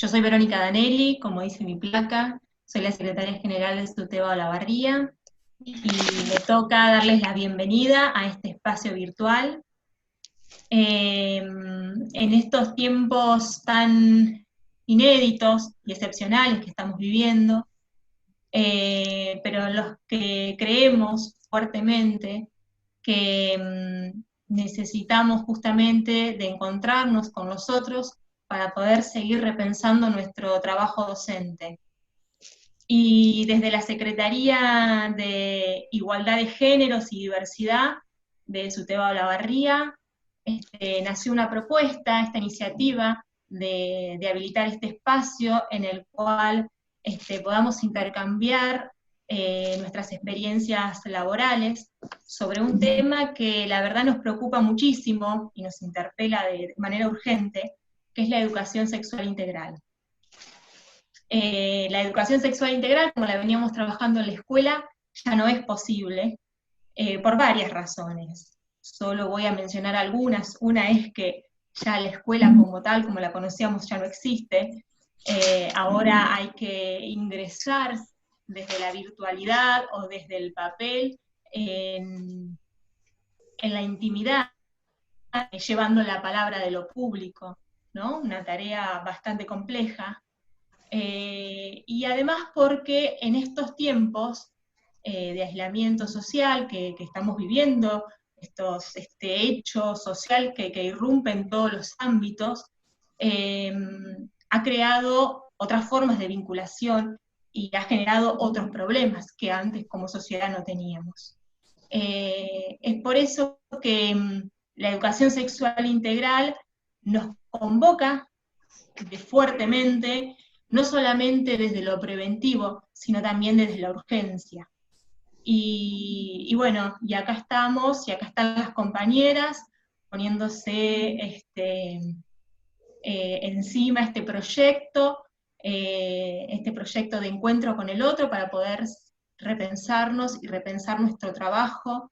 Yo soy Verónica Danelli, como dice mi placa, soy la secretaria general del SUTEBA Olavarría, y me toca darles la bienvenida a este espacio virtual. En estos tiempos tan inéditos y excepcionales que estamos viviendo, pero los que creemos fuertemente que necesitamos justamente de encontrarnos con nosotros para poder seguir repensando nuestro trabajo docente. Y desde la Secretaría de Igualdad de Géneros y Diversidad de SUTEBA Olavarría, nació una propuesta, esta iniciativa de habilitar este espacio en el cual podamos intercambiar nuestras experiencias laborales sobre un tema que la verdad nos preocupa muchísimo y nos interpela de manera urgente, que es la educación sexual integral. La educación sexual integral, como la veníamos trabajando en la escuela, ya no es posible por varias razones. Solo voy a mencionar algunas. Una es que ya la escuela como tal, como la conocíamos, ya no existe. Ahora hay que ingresar desde la virtualidad o desde el papel en la intimidad, llevando la palabra de lo público, ¿no? Una tarea bastante compleja. Y además porque en estos tiempos de aislamiento social que estamos viviendo, este hecho social que irrumpe en todos los ámbitos, ha creado otras formas de vinculación y ha generado otros problemas que antes como sociedad no teníamos. Es por eso que la educación sexual integral nos convoca fuertemente, no solamente desde lo preventivo, sino también desde la urgencia. Y bueno, y acá estamos, y acá están las compañeras poniéndose encima este proyecto de encuentro con el otro para poder repensarnos y repensar nuestro trabajo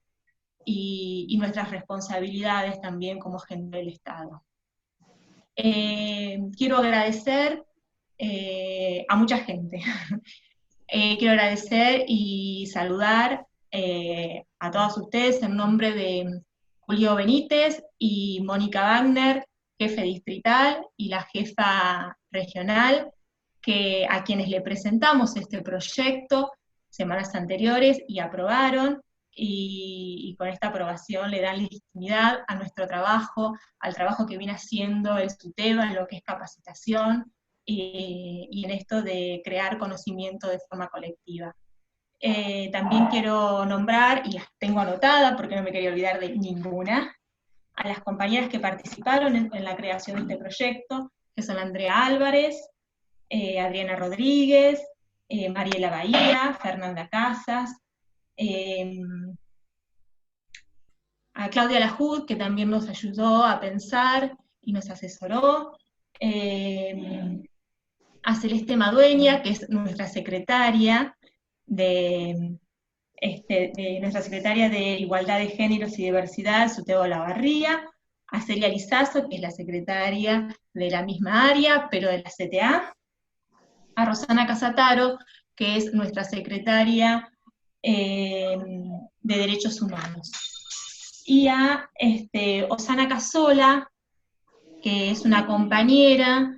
y nuestras responsabilidades también como gente del Estado. Quiero agradecer a mucha gente. Quiero agradecer y saludar a todos ustedes en nombre de Julio Benítez y Mónica Wagner, jefe distrital y la jefa regional, a quienes le presentamos este proyecto semanas anteriores y aprobaron, y con esta aprobación le dan legitimidad a nuestro trabajo, al trabajo que viene haciendo el SUTEBA en lo que es capacitación, y en esto de crear conocimiento de forma colectiva. También quiero nombrar, y las tengo anotadas porque no me quería olvidar de ninguna, a las compañeras que participaron en la creación de este proyecto, que son Andrea Álvarez, Adriana Rodríguez, Mariela Bahía, Fernanda Casas, a Claudia Lajud, que también nos ayudó a pensar y nos asesoró, a Celeste Madueña, que es nuestra secretaria de Igualdad de Géneros y Diversidad, SUTEBA Olavarría, a Celia Lizazo, que es la secretaria de la misma área, pero de la CTA, a Rosana Casataro, que es nuestra secretaria de Derechos Humanos, y a Osana Casola, que es una compañera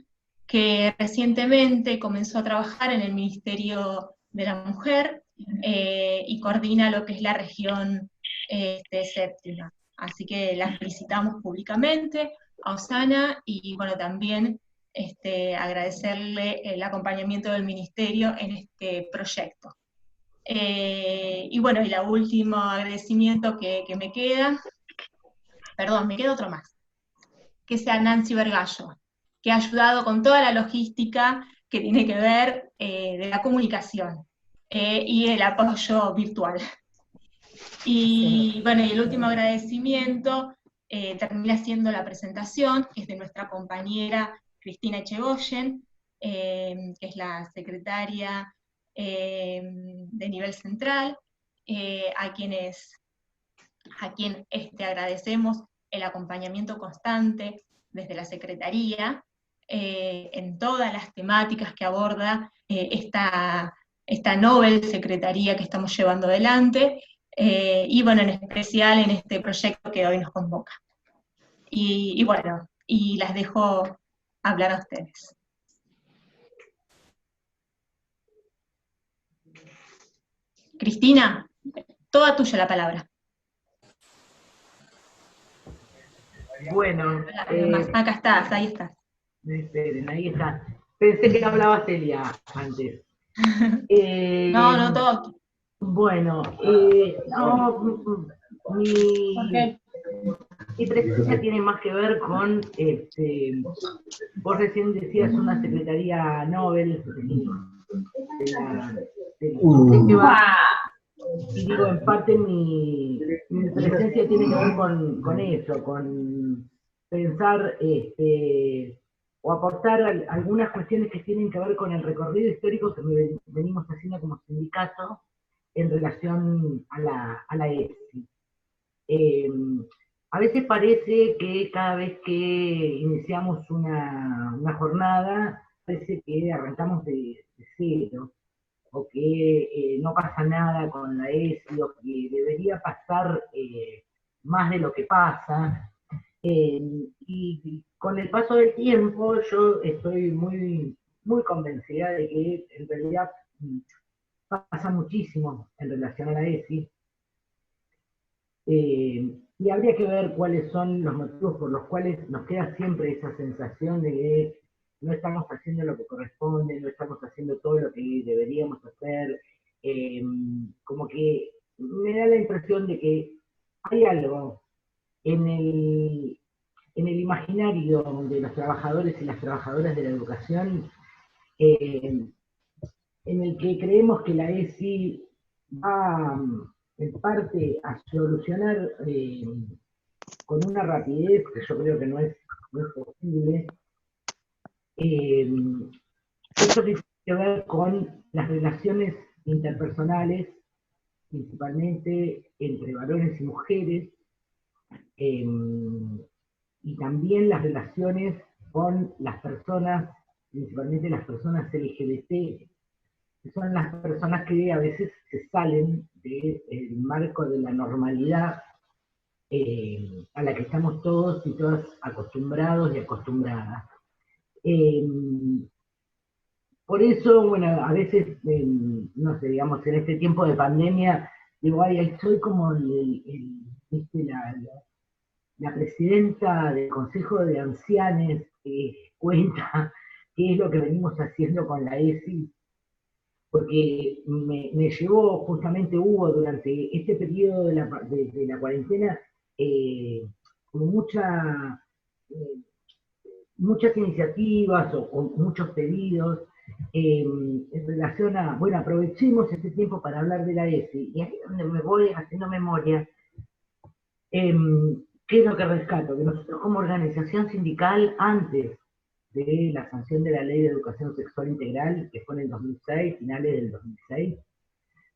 que recientemente comenzó a trabajar en el Ministerio de la Mujer y coordina lo que es la región séptima. Así que la felicitamos públicamente a Osana, y bueno, también agradecerle el acompañamiento del Ministerio en este proyecto. Y bueno, y el último agradecimiento que me queda, perdón, me queda otro más, que sea Nancy Vergallo, que ha ayudado con toda la logística que tiene que ver de la comunicación y el apoyo virtual. Y bueno, y el último agradecimiento termina siendo la presentación, que es de nuestra compañera Cristina Echegoyen, que es la secretaria de nivel central, a quien agradecemos el acompañamiento constante desde la Secretaría, en todas las temáticas que aborda esta Nobel Secretaría que estamos llevando adelante, y bueno, en especial en este proyecto que hoy nos convoca. Y bueno, y las dejo hablar a ustedes. Cristina, toda tuya la palabra. Bueno, acá estás, ahí estás. Esperen, ahí está. Pensé que hablaba Celia antes. No, todo. Bueno, mi presencia tiene más que ver con, vos recién decías una secretaría Nobel, y digo, en parte mi presencia tiene que ver con eso, con pensar o aportar algunas cuestiones que tienen que ver con el recorrido histórico que venimos haciendo como sindicato en relación a la ESI. A veces parece que cada vez que iniciamos una jornada, parece que arrancamos de cero, o que no pasa nada con la ESI, o que debería pasar más de lo que pasa. Y con el paso del tiempo yo estoy muy convencida de que en realidad pasa muchísimo en relación a la ESI. Y habría que ver cuáles son los motivos por los cuales nos queda siempre esa sensación de que no estamos haciendo lo que corresponde, no estamos haciendo todo lo que deberíamos hacer. Como que me da la impresión de que hay algo en el imaginario de los trabajadores y las trabajadoras de la educación, en el que creemos que la ESI va en parte a solucionar con una rapidez que yo creo que no es posible. Esto tiene que ver con las relaciones interpersonales, principalmente entre varones y mujeres, y también las relaciones con las personas, principalmente las personas LGBT, que son las personas que a veces se salen del marco de la normalidad a la que estamos todos y todas acostumbrados y acostumbradas. Por eso, bueno, a veces, no sé, digamos, en este tiempo de pandemia, digo, ay, soy como la presidenta del Consejo de Ancianes que cuenta qué es lo que venimos haciendo con la ESI, porque me llevó, justamente hubo durante este periodo de la cuarentena, como muchas iniciativas o muchos pedidos en relación a, bueno, aprovechemos este tiempo para hablar de la ESI, y ahí es donde me voy haciendo memoria. ¿Qué es lo que rescato? Que nosotros como organización sindical, antes de la sanción de la Ley de Educación Sexual Integral, que fue en el 2006, finales del 2006,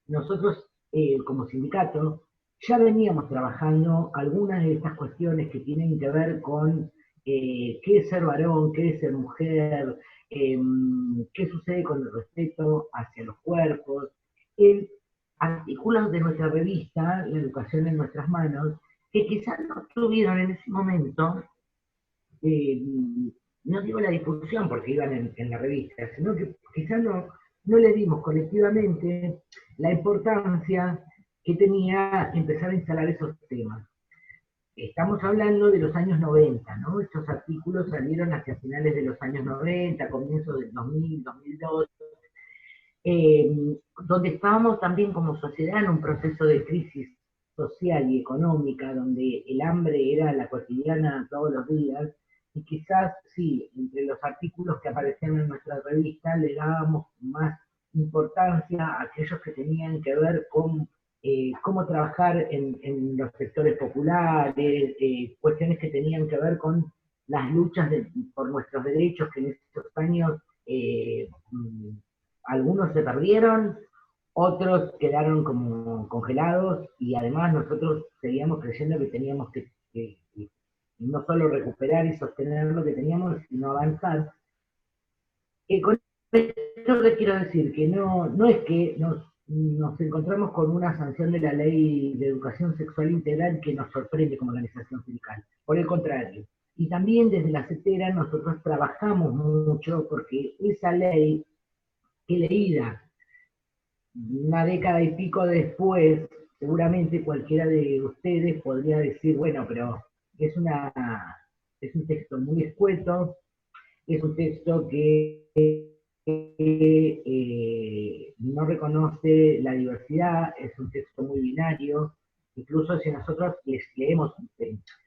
nosotros como sindicato ya veníamos trabajando algunas de estas cuestiones que tienen que ver con qué es ser varón, qué es ser mujer, qué sucede con el respeto hacia los cuerpos, en artículos de nuestra revista, La Educación en Nuestras Manos, que quizás no tuvieron en ese momento, no digo la difusión porque iban en la revista, sino que quizás no le dimos colectivamente la importancia que tenía empezar a instalar esos temas. Estamos hablando de los años 90, ¿no? Estos artículos salieron hacia finales de los años 90, comienzos del 2000, 2002, donde estábamos también como sociedad en un proceso de crisis social y económica, donde el hambre era la cotidiana todos los días, y quizás sí, entre los artículos que aparecían en nuestra revista le dábamos más importancia a aquellos que tenían que ver con cómo trabajar en los sectores populares, cuestiones que tenían que ver con las luchas por nuestros derechos que en estos años algunos se perdieron, otros quedaron como congelados, y además nosotros seguíamos creyendo que teníamos que no solo recuperar y sostener lo que teníamos, sino avanzar. Con esto que quiero decir, que no es que nos encontramos con una sanción de la ley de educación sexual integral que nos sorprende como organización sindical, por el contrario. Y también desde la CETERA nosotros trabajamos mucho porque esa ley, que leída una década y pico después, seguramente cualquiera de ustedes podría decir, bueno, pero es, una, es un texto muy escueto, es un texto que no reconoce la diversidad, es un texto muy binario. Incluso si nosotros les leemos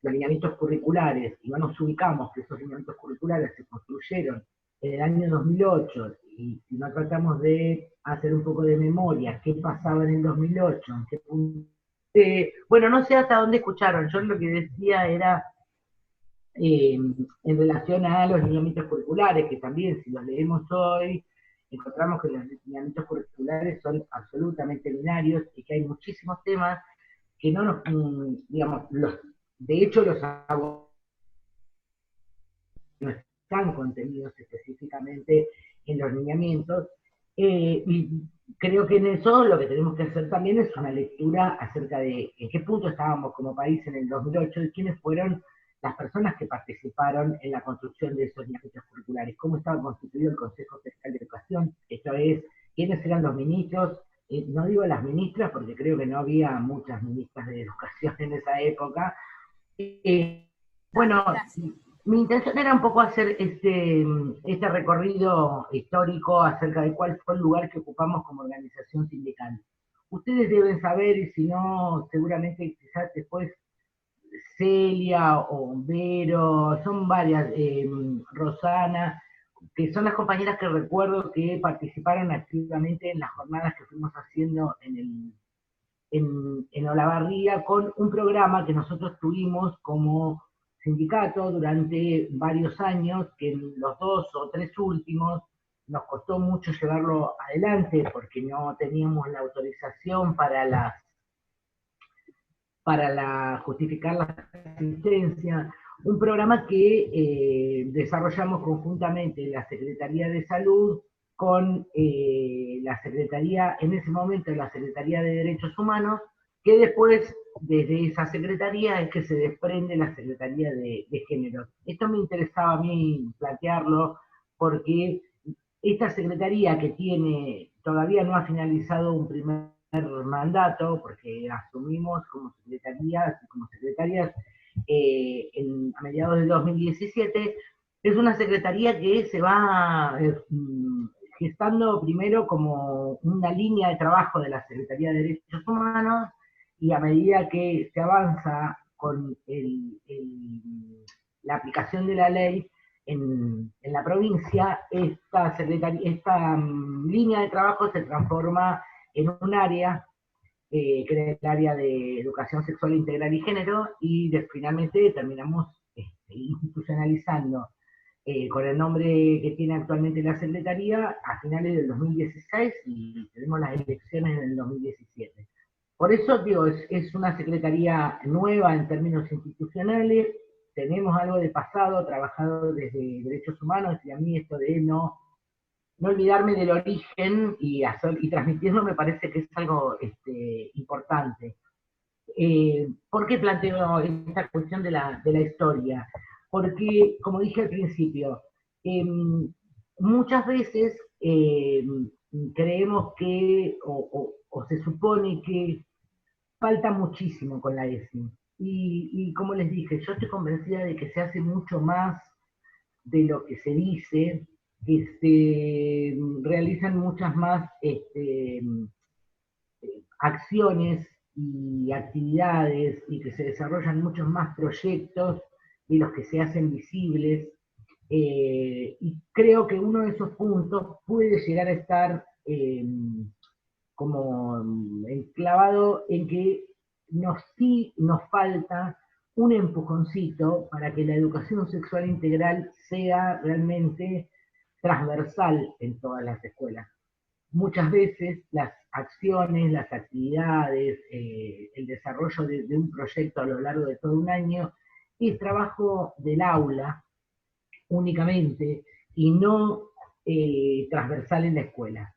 los lineamientos curriculares y no nos ubicamos que esos lineamientos curriculares se construyeron en el año 2008 y si no tratamos de hacer un poco de memoria, qué pasaba en el 2008, en qué punto... bueno, no sé hasta dónde escucharon, yo lo que decía era en relación a los lineamientos curriculares, que también si los leemos hoy, encontramos que los lineamientos curriculares son absolutamente binarios y que hay muchísimos temas que no nos, digamos, de hecho los no están contenidos específicamente en los lineamientos, y creo que en eso lo que tenemos que hacer también es una lectura acerca de en qué punto estábamos como país en el 2008 y quiénes fueron las personas que participaron en la construcción de esos lineamientos curriculares, cómo estaba constituido el Consejo Federal de Educación, esto es, quiénes eran los ministros, no digo las ministras porque creo que no había muchas ministras de educación en esa época, bueno, mi intención era un poco hacer este recorrido histórico acerca de cuál fue el lugar que ocupamos como organización sindical. Ustedes deben saber, y si no, seguramente quizás después Celia o Vero, son varias, Rosana, que son las compañeras que recuerdo que participaron activamente en las jornadas que fuimos haciendo en Olavarría con un programa que nosotros tuvimos como sindicato durante varios años, que en los 2 o 3 últimos nos costó mucho llevarlo adelante porque no teníamos la autorización para justificar la asistencia. Un programa que desarrollamos conjuntamente la Secretaría de Salud con la Secretaría, en ese momento la Secretaría de Derechos Humanos, que después desde esa Secretaría es que se desprende la Secretaría de Género. Esto me interesaba a mí plantearlo porque esta Secretaría que tiene, todavía no ha finalizado un primer mandato, porque asumimos como secretarias a mediados del 2017, es una secretaría que se va gestando primero como una línea de trabajo de la Secretaría de Derechos Humanos, y a medida que se avanza con la aplicación de la ley en la provincia, esta línea de trabajo se transforma en un área que es el área de educación sexual integral y género, y finalmente terminamos institucionalizando con el nombre que tiene actualmente la Secretaría a finales del 2016 y tenemos las elecciones en el 2017. Por eso, digo, es una Secretaría nueva en términos institucionales, tenemos algo de pasado, trabajado desde derechos humanos, y a mí esto de no olvidarme del origen y transmitirlo me parece que es algo importante. ¿Por qué planteo esta cuestión de la historia? Porque, como dije al principio, eh, muchas veces creemos que, o se supone que falta muchísimo con la ESI. Y como les dije, yo estoy convencida de que se hace mucho más de lo que se dice, que se realizan muchas más acciones y actividades y que se desarrollan muchos más proyectos de los que se hacen visibles. Y creo que uno de esos puntos puede llegar a estar como enclavado en que sí nos falta un empujoncito para que la educación sexual integral sea realmente transversal en todas las escuelas. Muchas veces las acciones, las actividades, el desarrollo de un proyecto a lo largo de todo un año es trabajo del aula únicamente y no transversal en la escuela.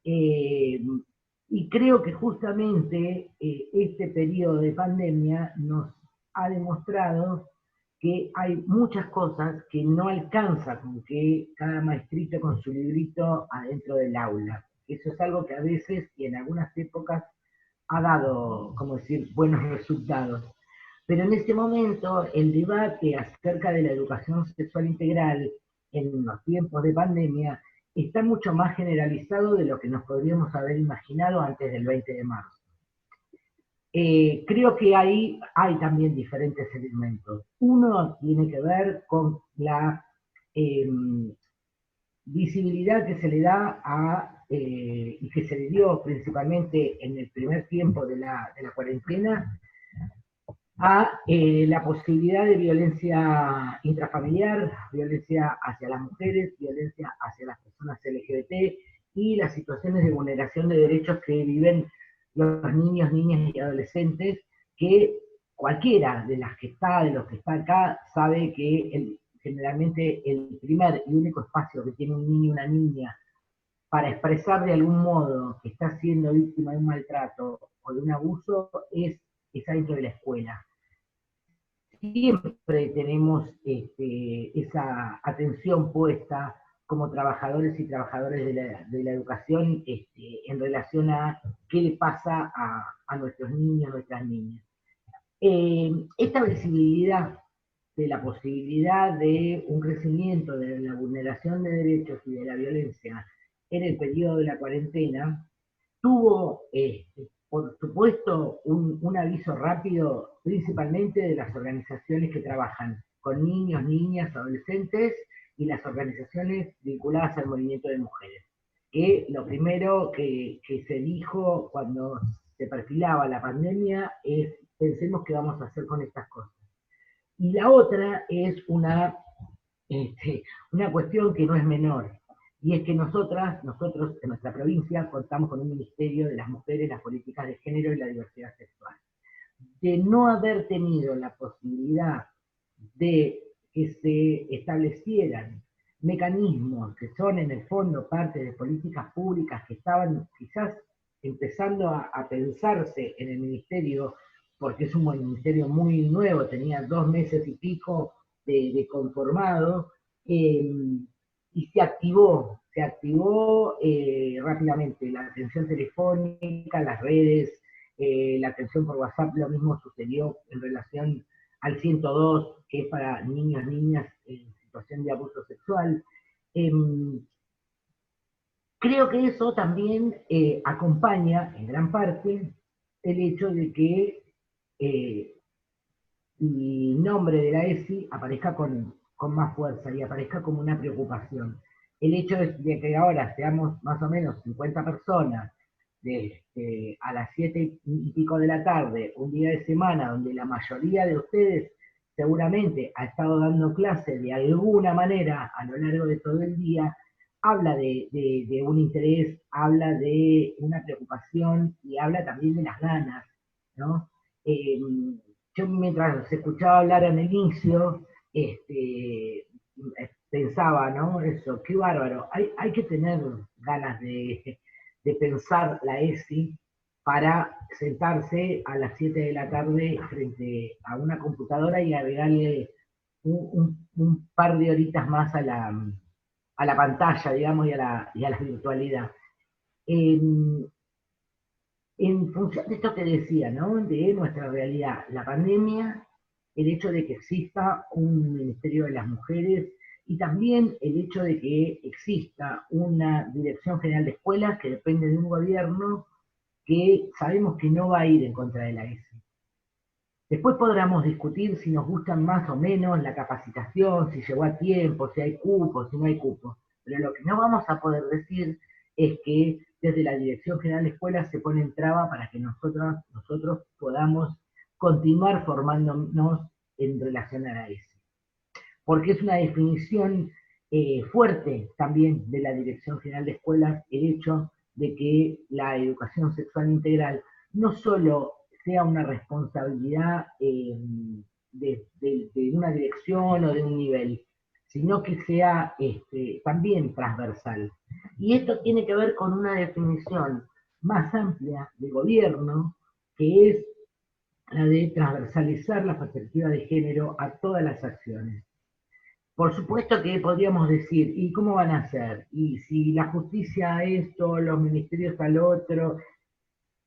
Y creo que justamente este periodo de pandemia nos ha demostrado que hay muchas cosas que no alcanza con que cada maestrito con su librito adentro del aula. Eso es algo que a veces y en algunas épocas ha dado, como decir, buenos resultados. Pero en este momento el debate acerca de la educación sexual integral en los tiempos de pandemia está mucho más generalizado de lo que nos podríamos haber imaginado antes del 20 de marzo. Creo que ahí hay también diferentes elementos. Uno tiene que ver con la visibilidad que se le da y que se le dio principalmente en el primer tiempo de la cuarentena a la posibilidad de violencia intrafamiliar, violencia hacia las mujeres, violencia hacia las personas LGBT y las situaciones de vulneración de derechos que viven los niños, niñas y adolescentes, que cualquiera de las que está, de los que está acá, sabe que generalmente el primer y único espacio que tiene un niño y una niña para expresar de algún modo que está siendo víctima de un maltrato o de un abuso es adentro de la escuela. Siempre tenemos esa atención puesta como trabajadores y trabajadoras de la educación en relación a qué le pasa a nuestros niños, a nuestras niñas. Esta visibilidad de la posibilidad de un crecimiento de la vulneración de derechos y de la violencia en el periodo de la cuarentena tuvo, por supuesto, un aviso rápido, principalmente de las organizaciones que trabajan con niños, niñas, adolescentes y las organizaciones vinculadas al movimiento de mujeres. Que lo primero que se dijo cuando se perfilaba la pandemia es: pensemos qué vamos a hacer con estas cosas. Y la otra es una cuestión que no es menor, y es que nosotros en nuestra provincia contamos con un Ministerio de las Mujeres, las Políticas de Género y la Diversidad Sexual. De no haber tenido la posibilidad de que se establecieran mecanismos que son en el fondo parte de políticas públicas que estaban quizás empezando a pensarse en el Ministerio, porque es un ministerio muy nuevo, tenía 2 meses y pico de conformado, y se activó rápidamente la atención telefónica, las redes, la atención por WhatsApp. Lo mismo sucedió en relación al 102, que es para niños, niñas en situación de abuso sexual. Creo que eso también acompaña en gran parte el hecho de que el nombre de la ESI aparezca con más fuerza y aparezca como una preocupación. El hecho de que ahora seamos más o menos 50 personas a las 7 y pico de la tarde, un día de semana, donde la mayoría de ustedes seguramente ha estado dando clase de alguna manera a lo largo de todo el día, habla de un interés, habla de una preocupación y habla también de las ganas, ¿no? Yo mientras escuchaba hablar al inicio, pensaba, ¿no? Eso, qué bárbaro. Hay que tener ganas de pensar la ESI para sentarse a las 7 de la tarde frente a una computadora y agregarle un par de horitas más a la pantalla, digamos, y a la virtualidad. En función de esto que decía, ¿no? De nuestra realidad, la pandemia, el hecho de que exista un Ministerio de las Mujeres y también el hecho de que exista una Dirección General de Escuelas que depende de un gobierno que sabemos que no va a ir en contra de la ESI. Después podremos discutir si nos gustan más o menos la capacitación, si llegó a tiempo, si hay cupos, si no hay cupos. Pero lo que no vamos a poder decir es que desde la Dirección General de Escuelas se pone en traba para que nosotros podamos continuar formándonos en relación a la ESI. Porque es una definición fuerte también de la Dirección General de Escuelas el hecho de que la educación sexual integral no solo sea una responsabilidad de una dirección o de un nivel, sino que sea también transversal. Y esto tiene que ver con una definición más amplia de gobierno, que es la de transversalizar la perspectiva de género a todas las acciones. Por supuesto que podríamos decir, ¿y cómo van a hacer? Y si la justicia esto, los ministerios al otro,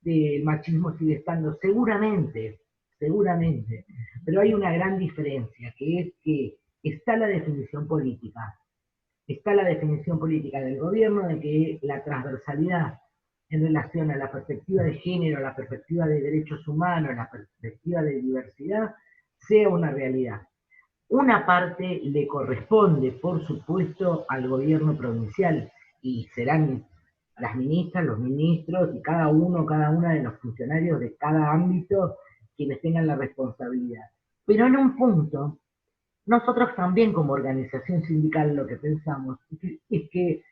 el machismo sigue estando, seguramente, seguramente, pero hay una gran diferencia, que es que está la definición política del gobierno de que la transversalidad en relación a la perspectiva de género, a la perspectiva de derechos humanos, a la perspectiva de diversidad, sea una realidad. Una parte le corresponde, por supuesto, al gobierno provincial y serán las ministras, los ministros y cada una de los funcionarios de cada ámbito quienes tengan la responsabilidad. Pero en un punto, nosotros también como organización sindical lo que pensamos es que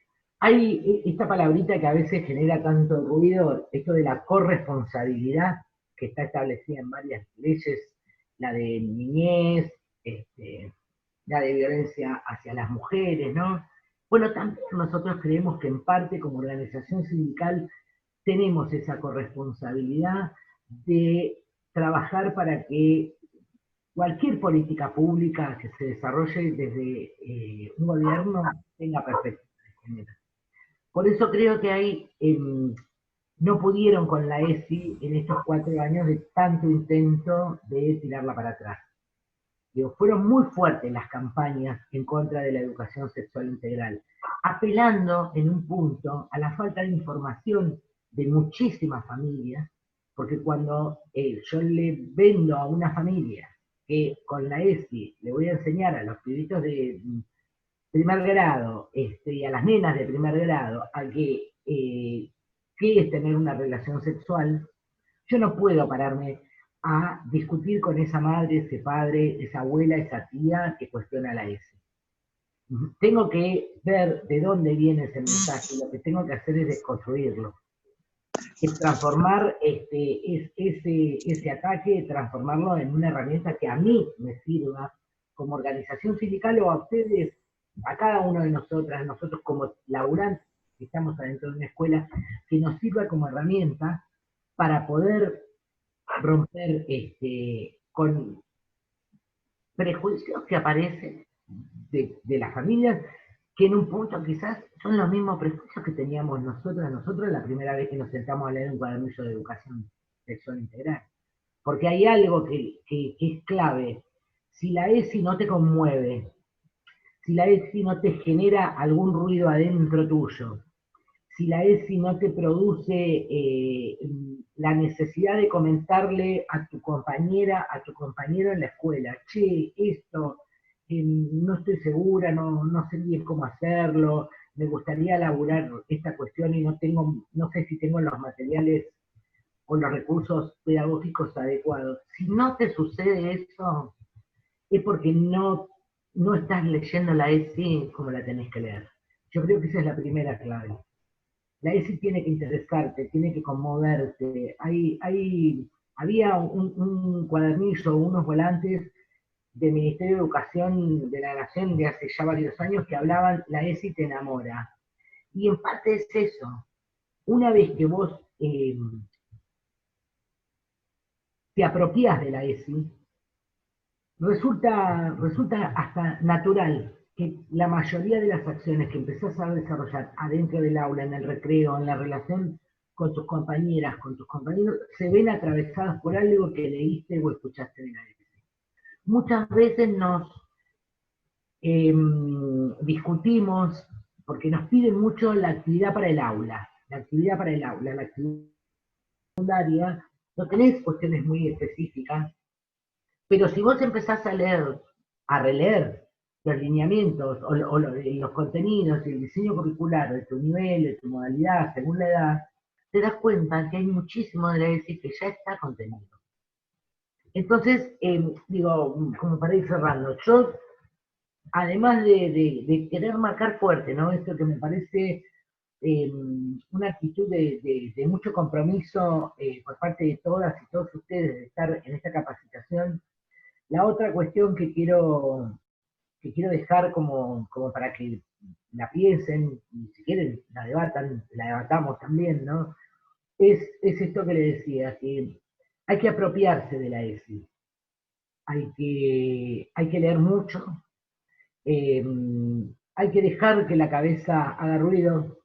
hay esta palabrita que a veces genera tanto ruido, esto de la corresponsabilidad, que está establecida en varias leyes, la de niñez, la de violencia hacia las mujeres, ¿no? Bueno, también nosotros creemos que en parte como organización sindical tenemos esa corresponsabilidad de trabajar para que cualquier política pública que se desarrolle desde un gobierno tenga perspectiva de género. Por eso creo que hay, no pudieron con la ESI en estos 4 años de tanto intento de tirarla para atrás. Digo, fueron muy fuertes las campañas en contra de la educación sexual integral, apelando en un punto a la falta de información de muchísimas familias, porque cuando yo le vendo a una familia que con la ESI le voy a enseñar a los pibitos de primer grado y a las nenas de primer grado a que qué es tener una relación sexual, yo no puedo pararme a discutir con esa madre, ese padre, esa abuela, esa tía que cuestiona la ESI. Tengo que ver de dónde viene ese mensaje, lo que tengo que hacer es desconstruirlo. Es transformar ese ataque, transformarlo en una herramienta que a mí me sirva como organización sindical o a ustedes, a cada uno de nosotros como laburantes que estamos adentro de una escuela, que nos sirva como herramienta para poder romper con prejuicios que aparecen de las familias, que en un punto quizás son los mismos prejuicios que teníamos nosotros la primera vez que nos sentamos a leer un cuadernillo de educación sexual integral. Porque hay algo que es clave. Si la ESI no te conmueve, si la ESI no te genera algún ruido adentro tuyo, si la ESI no te produce la necesidad de comentarle a tu compañera, a tu compañero en la escuela, che, esto, no estoy segura, no sé bien cómo hacerlo, me gustaría elaborar esta cuestión y no sé si tengo los materiales o los recursos pedagógicos adecuados. Si no te sucede eso, es porque no estás leyendo la ESI como la tenés que leer. Yo creo que esa es la primera clave. La ESI tiene que interesarte, tiene que conmoverte. Había un cuadernillo, unos volantes del Ministerio de Educación de la Nación de hace ya varios años que hablaban, la ESI te enamora. Y en parte es eso. Una vez que vos te apropias de la ESI, resulta hasta natural que la mayoría de las acciones que empezás a desarrollar adentro del aula, en el recreo, en la relación con tus compañeras, con tus compañeros, se ven atravesadas por algo que leíste o escuchaste de la ESI. Muchas veces nos discutimos, porque nos piden mucho la actividad para el aula, la actividad secundaria, no tenés cuestiones muy específicas, pero si vos empezás a leer, a releer los lineamientos o los contenidos y el diseño curricular de tu nivel, de tu modalidad, según la edad, te das cuenta que hay muchísimo de la ESI que ya está contenido. Entonces, digo, como para ir cerrando, yo, además de querer marcar fuerte, ¿no? Esto que me parece una actitud de mucho compromiso por parte de todas y todos ustedes de estar en esta capacitación. La otra cuestión que quiero que quiero dejar como para que la piensen, y si quieren la debatan, la debatamos también, ¿no? Es esto que le decía, que hay que apropiarse de la ESI, hay que leer mucho, eh, hay que dejar que la cabeza haga ruido,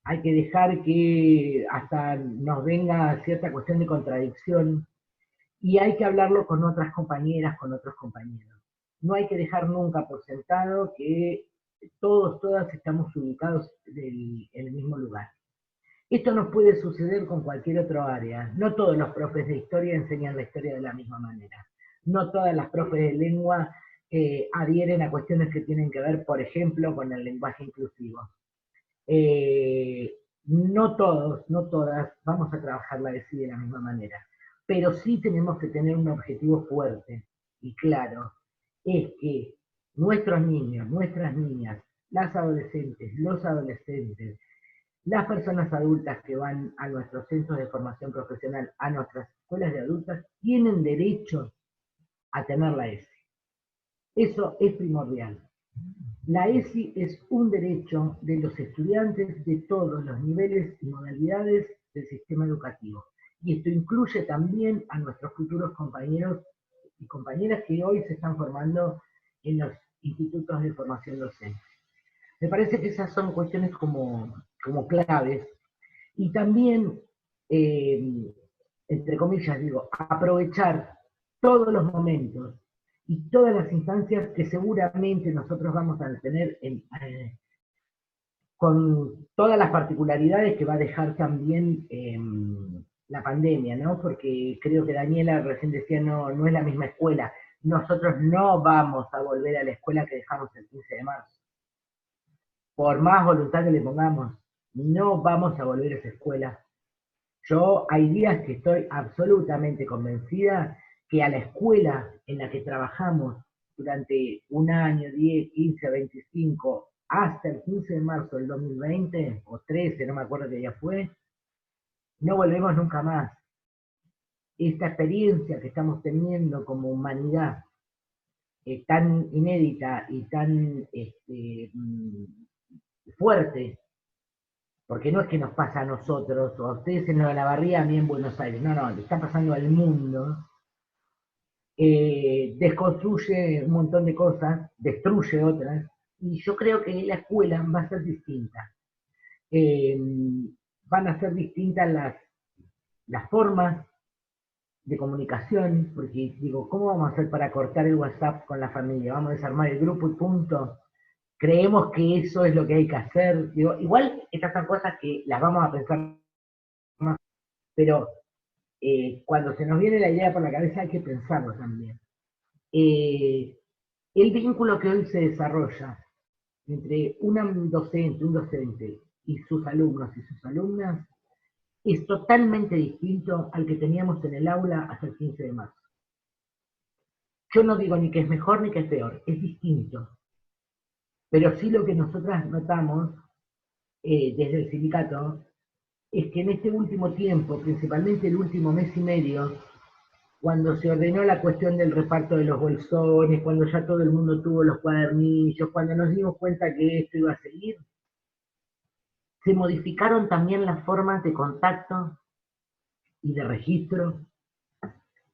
hay que dejar que hasta nos venga cierta cuestión de contradicción, y hay que hablarlo con otras compañeras, con otros compañeros. No hay que dejar nunca por sentado que todos, todas estamos ubicados en el mismo lugar. Esto nos puede suceder con cualquier otro área. No todos los profes de historia enseñan la historia de la misma manera. No todas las profes de lengua adhieren a cuestiones que tienen que ver, por ejemplo, con el lenguaje inclusivo. No todos, no todas vamos a trabajar la ESI de la misma manera, pero sí tenemos que tener un objetivo fuerte y claro, es que nuestros niños, nuestras niñas, las adolescentes, los adolescentes, las personas adultas que van a nuestros centros de formación profesional, a nuestras escuelas de adultas, tienen derecho a tener la ESI. Eso es primordial. La ESI es un derecho de los estudiantes de todos los niveles y modalidades del sistema educativo. Y esto incluye también a nuestros futuros compañeros y compañeras que hoy se están formando en los institutos de formación docente. Me parece que esas son cuestiones como claves. Y también, entre comillas digo, aprovechar todos los momentos y todas las instancias que seguramente nosotros vamos a tener con todas las particularidades que va a dejar también la pandemia, ¿no? Porque creo que Daniela recién decía, no es la misma escuela. Nosotros no vamos a volver a la escuela que dejamos el 15 de marzo. Por más voluntad que le pongamos, no vamos a volver a esa escuela. Yo hay días que estoy absolutamente convencida que a la escuela en la que trabajamos durante un año, 10, 15, 25, hasta el 15 de marzo del 2020, o 13, no me acuerdo qué día fue, no volvemos nunca más. Esta experiencia que estamos teniendo como humanidad, tan inédita y tan fuerte, porque no es que nos pasa a nosotros, o a ustedes en Nueva Barría, a mí en Buenos Aires, no, le está pasando al mundo, desconstruye un montón de cosas, destruye otras, y yo creo que la escuela va a ser distinta. Van a ser distintas las formas de comunicación, porque digo, ¿cómo vamos a hacer para cortar el WhatsApp con la familia? ¿Vamos a desarmar el grupo y punto? Creemos que eso es lo que hay que hacer. Digo, igual estas son cosas que las vamos a pensar más, pero cuando se nos viene la idea por la cabeza hay que pensarlo también. El vínculo que hoy se desarrolla entre un docente y sus alumnos y sus alumnas es totalmente distinto al que teníamos en el aula hasta el 15 de marzo. Yo no digo ni que es mejor ni que es peor, es distinto. Pero sí lo que nosotras notamos desde el sindicato es que en este último tiempo, principalmente el último mes y medio, cuando se ordenó la cuestión del reparto de los bolsones, cuando ya todo el mundo tuvo los cuadernillos, cuando nos dimos cuenta que esto iba a seguir, se modificaron también las formas de contacto y de registro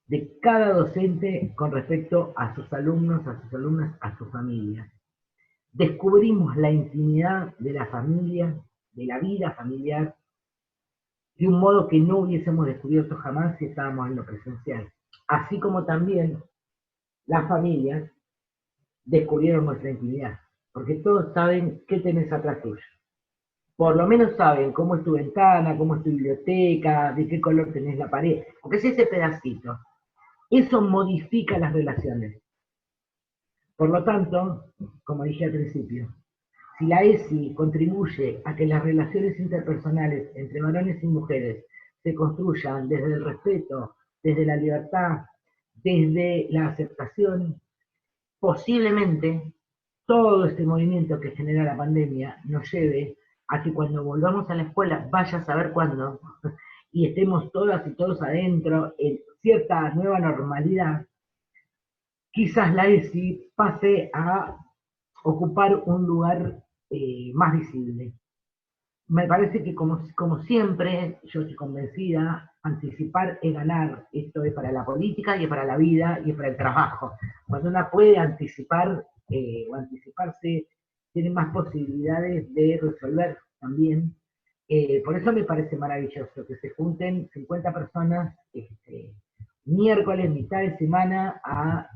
de cada docente con respecto a sus alumnos, a sus alumnas, a sus familias. Descubrimos la intimidad de la familia, de la vida familiar, de un modo que no hubiésemos descubierto jamás si estábamos en lo presencial. Así como también las familias descubrieron nuestra intimidad, porque todos saben qué tenés atrás tuyo. Por lo menos saben cómo es tu ventana, cómo es tu biblioteca, de qué color tenés la pared, porque es ese pedacito. Eso modifica las relaciones. Por lo tanto, como dije al principio, si la ESI contribuye a que las relaciones interpersonales entre varones y mujeres se construyan desde el respeto, desde la libertad, desde la aceptación, posiblemente todo este movimiento que genera la pandemia nos lleve a que cuando volvamos a la escuela, vaya a saber cuándo, y estemos todas y todos adentro en cierta nueva normalidad, quizás la ESI pase a ocupar un lugar más visible. Me parece que como siempre, yo estoy convencida, anticipar es ganar. Esto es para la política y es para la vida y es para el trabajo. Cuando una puede anticipar o anticiparse, tiene más posibilidades de resolver también. Por eso me parece maravilloso que se junten 50 personas miércoles, mitad de semana, a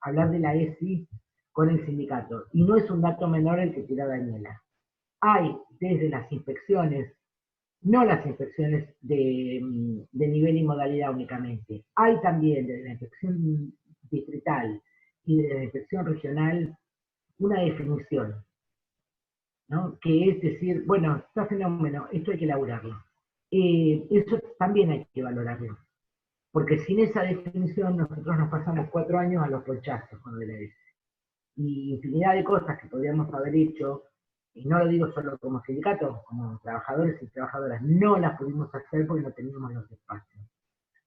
hablar de la ESI con el sindicato. Y no es un dato menor el que tira Daniela. Hay desde las inspecciones, no las inspecciones de nivel y modalidad únicamente, hay también desde la inspección distrital y desde la inspección regional una definición, ¿no? Que es decir, bueno, está fenómeno, esto hay que elaborarlo. Eso también hay que valorarlo, porque sin esa definición nosotros nos pasamos 4 años a los ponchazos con el EDS. Y infinidad de cosas que podríamos haber hecho, y no lo digo solo como sindicato, como trabajadores y trabajadoras, no las pudimos hacer porque no teníamos los espacios.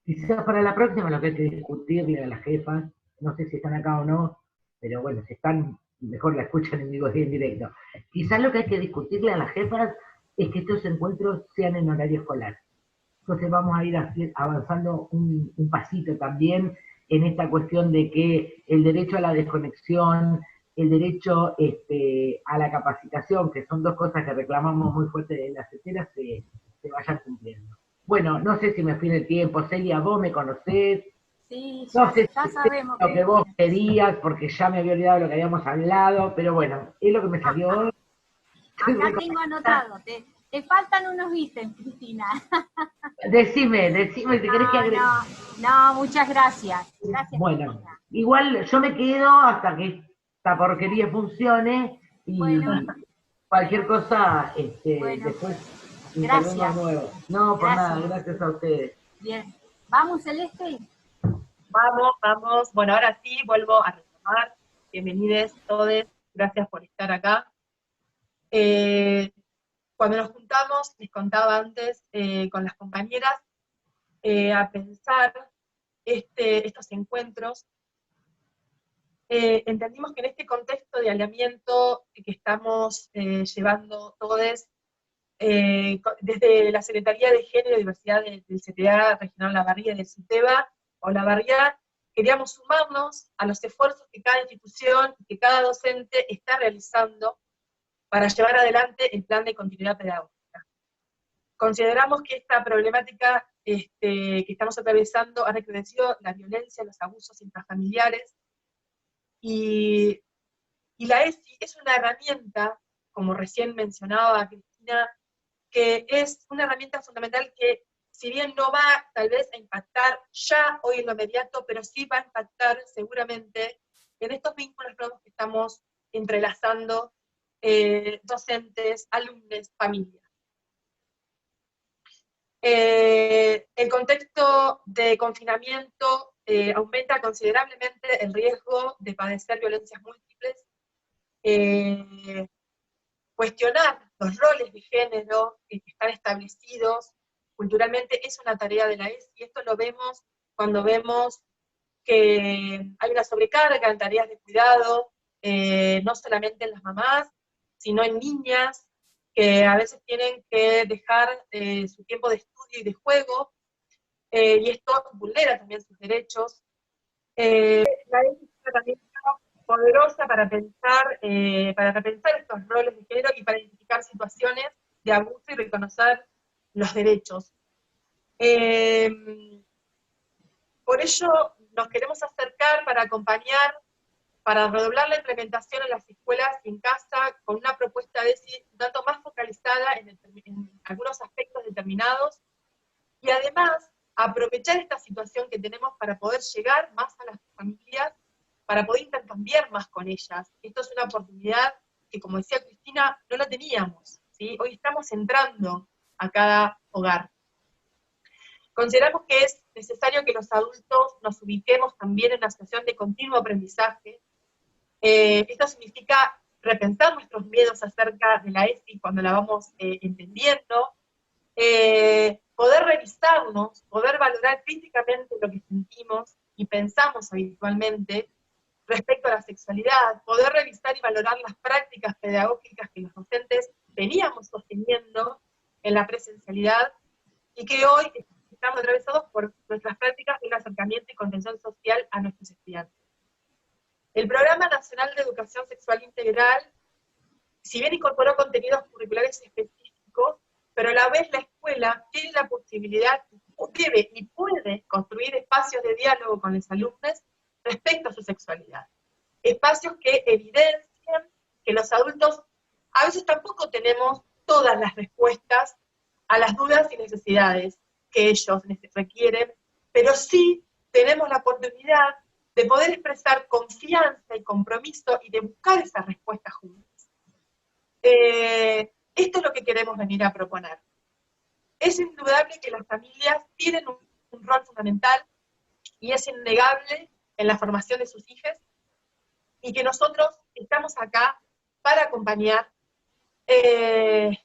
Quizás para la próxima lo que hay que discutirle a las jefas, no sé si están acá o no, pero bueno, si están, mejor la escuchan en vivo y en directo. Quizás lo que hay que discutirle a las jefas es que estos encuentros sean en horario escolar. Entonces vamos a ir avanzando un pasito también en esta cuestión de que el derecho a la desconexión, el derecho a la capacitación, que son dos cosas que reclamamos muy fuerte de las seteras, se vayan cumpliendo. Bueno, no sé si me fui el tiempo, Celia, vos me conocés, sí, no sé ya si sabemos lo que vos querías, porque ya me había olvidado lo que habíamos hablado, pero bueno, es lo que me salió hoy. Acá tengo anotado, te faltan unos ítems, Cristina. Decime si querés que agregue. No, muchas gracias. Gracias, Bueno, Cristina. igual yo me quedo hasta que esta porquería funcione y Bueno, cualquier cosa, bueno, después intervengo de gracias. nuevo. No, por nada, Gracias. gracias a ustedes. Bien. ¿Vamos, Celeste? Vamos, vamos. Bueno, ahora sí, vuelvo a retomar. Bienvenidos todos. Gracias por estar acá. Cuando nos juntamos, les contaba antes con las compañeras, a pensar estos encuentros, entendimos que en este contexto de aislamiento que estamos llevando todos, desde la Secretaría de Género y Diversidad del CTA Regional Olavarría y del CITEBA, Olavarría, queríamos sumarnos a los esfuerzos que cada institución, que cada docente está realizando para llevar adelante el plan de continuidad pedagógica. Consideramos que esta problemática que estamos atravesando ha recrudecido la violencia, los abusos intrafamiliares, y la ESI es una herramienta, como recién mencionaba Cristina, que es una herramienta fundamental que, si bien no va tal vez a impactar ya hoy en lo inmediato, pero sí va a impactar seguramente en estos vínculos nuevos que estamos entrelazando docentes, alumnos, familias. El contexto de confinamiento aumenta considerablemente el riesgo de padecer violencias múltiples, cuestionar los roles de género que están establecidos culturalmente es una tarea de la ESI, y esto lo vemos cuando vemos que hay una sobrecarga en tareas de cuidado, no solamente en las mamás, sino en niñas, que a veces tienen que dejar su tiempo de estudio y de juego, y esto vulnera también sus derechos. La ESI es una herramienta poderosa para repensar estos roles de género y para identificar situaciones de abuso y reconocer los derechos. Por ello, nos queremos acercar para acompañar, para redoblar la implementación en las escuelas y en casa, con una propuesta de un tanto más focalizada en algunos aspectos determinados, y además aprovechar esta situación que tenemos para poder llegar más a las familias, para poder intercambiar más con ellas. Esto es una oportunidad que, como decía Cristina, no la teníamos, ¿sí? Hoy estamos entrando a cada hogar. Consideramos que es necesario que los adultos nos ubiquemos también en una situación de continuo aprendizaje. Esto significa repensar nuestros miedos acerca de la ESI cuando la vamos entendiendo, poder revisarnos, poder valorar críticamente lo que sentimos y pensamos habitualmente, respecto a la sexualidad, poder revisar y valorar las prácticas pedagógicas que los docentes veníamos sosteniendo en la presencialidad y que hoy estamos atravesados por nuestras prácticas de un acercamiento y contención social a nuestros estudiantes. El Programa Nacional de Educación Sexual Integral, si bien incorporó contenidos curriculares específicos, pero a la vez la escuela tiene la posibilidad, debe y puede construir espacios de diálogo con los alumnos respecto a su sexualidad. Espacios que evidencian que los adultos a veces tampoco tenemos todas las respuestas a las dudas y necesidades que ellos requieren, pero sí tenemos la oportunidad de poder expresar confianza y compromiso y de buscar esas respuestas juntas. Esto es lo que queremos venir a proponer. Es indudable que las familias tienen un rol fundamental y es innegable en la formación de sus hijos, y que nosotros estamos acá para acompañar en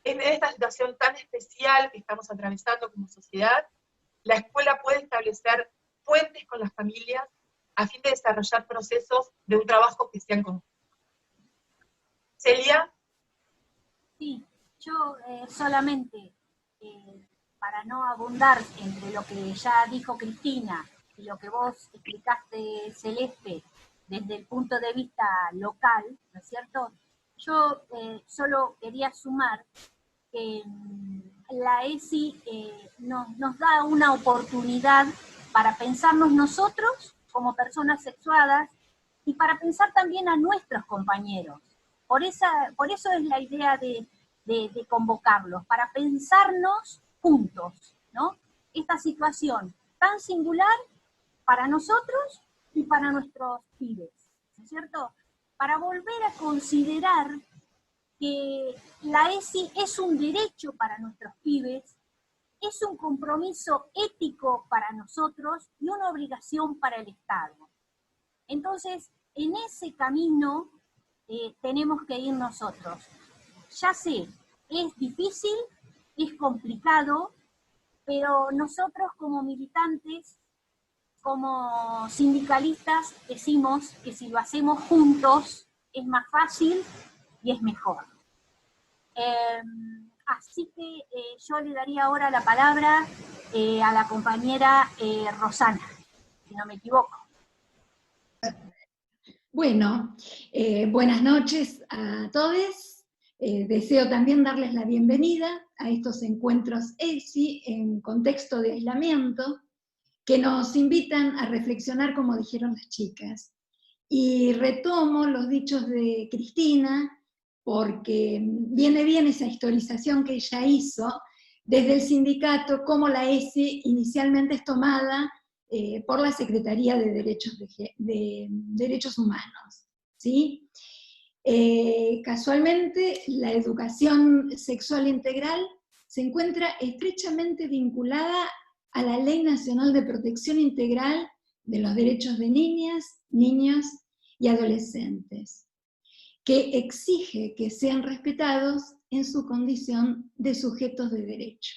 esta situación tan especial que estamos atravesando como sociedad. La escuela puede establecer puentes con las familias a fin de desarrollar procesos de un trabajo que sean conjuntos. Celia. Sí, yo solamente, para no abundar entre lo que ya dijo Cristina y lo que vos explicaste, Celeste, desde el punto de vista local, ¿no es cierto? Yo solo quería sumar que la ESI nos da una oportunidad para pensarnos nosotros como personas sexuadas y para pensar también a nuestros compañeros. Por eso es la idea de convocarlos, para pensarnos juntos, ¿no? Esta situación tan singular para nosotros y para nuestros pibes, ¿no es cierto? Para volver a considerar que la ESI es un derecho para nuestros pibes, es un compromiso ético para nosotros y una obligación para el Estado. Entonces, en ese camino tenemos que ir nosotros. Ya sé, es difícil, es complicado, pero nosotros como militantes, como sindicalistas, decimos que si lo hacemos juntos es más fácil y es mejor. Así que yo le daría ahora la palabra a la compañera Rosana, si no me equivoco. Bueno, buenas noches a todos. Deseo también darles la bienvenida a estos encuentros ESI en contexto de aislamiento, que nos invitan a reflexionar, como dijeron las chicas. Y retomo los dichos de Cristina, porque viene bien esa historización que ella hizo desde el sindicato, cómo la ESI inicialmente es tomada por la Secretaría de Derechos Humanos, ¿sí? Casualmente, la educación sexual integral se encuentra estrechamente vinculada a la Ley Nacional de Protección Integral de los Derechos de Niñas, Niños y Adolescentes, que exige que sean respetados en su condición de sujetos de derecho.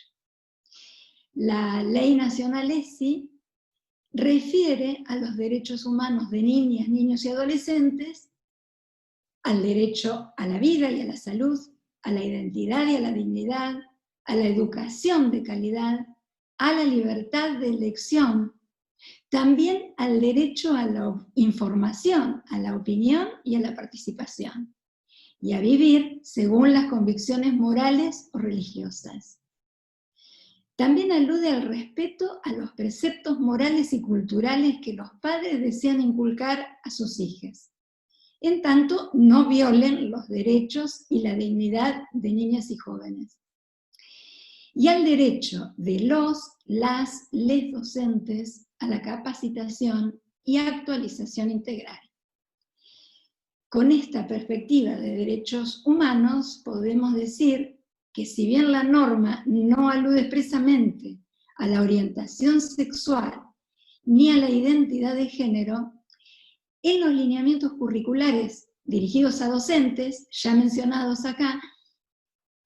La Ley Nacional ESI refiere a los derechos humanos de niñas, niños y adolescentes, al derecho a la vida y a la salud, a la identidad y a la dignidad, a la educación de calidad, a la libertad de elección, también al derecho a la información, a la opinión y a la participación, y a vivir según las convicciones morales o religiosas. También alude al respeto a los preceptos morales y culturales que los padres desean inculcar a sus hijas, en tanto no violen los derechos y la dignidad de niñas y jóvenes. Y al derecho de les docentes a la capacitación y actualización integral. Con esta perspectiva de derechos humanos podemos decir que si bien la norma no alude expresamente a la orientación sexual ni a la identidad de género, en los lineamientos curriculares dirigidos a docentes, ya mencionados acá,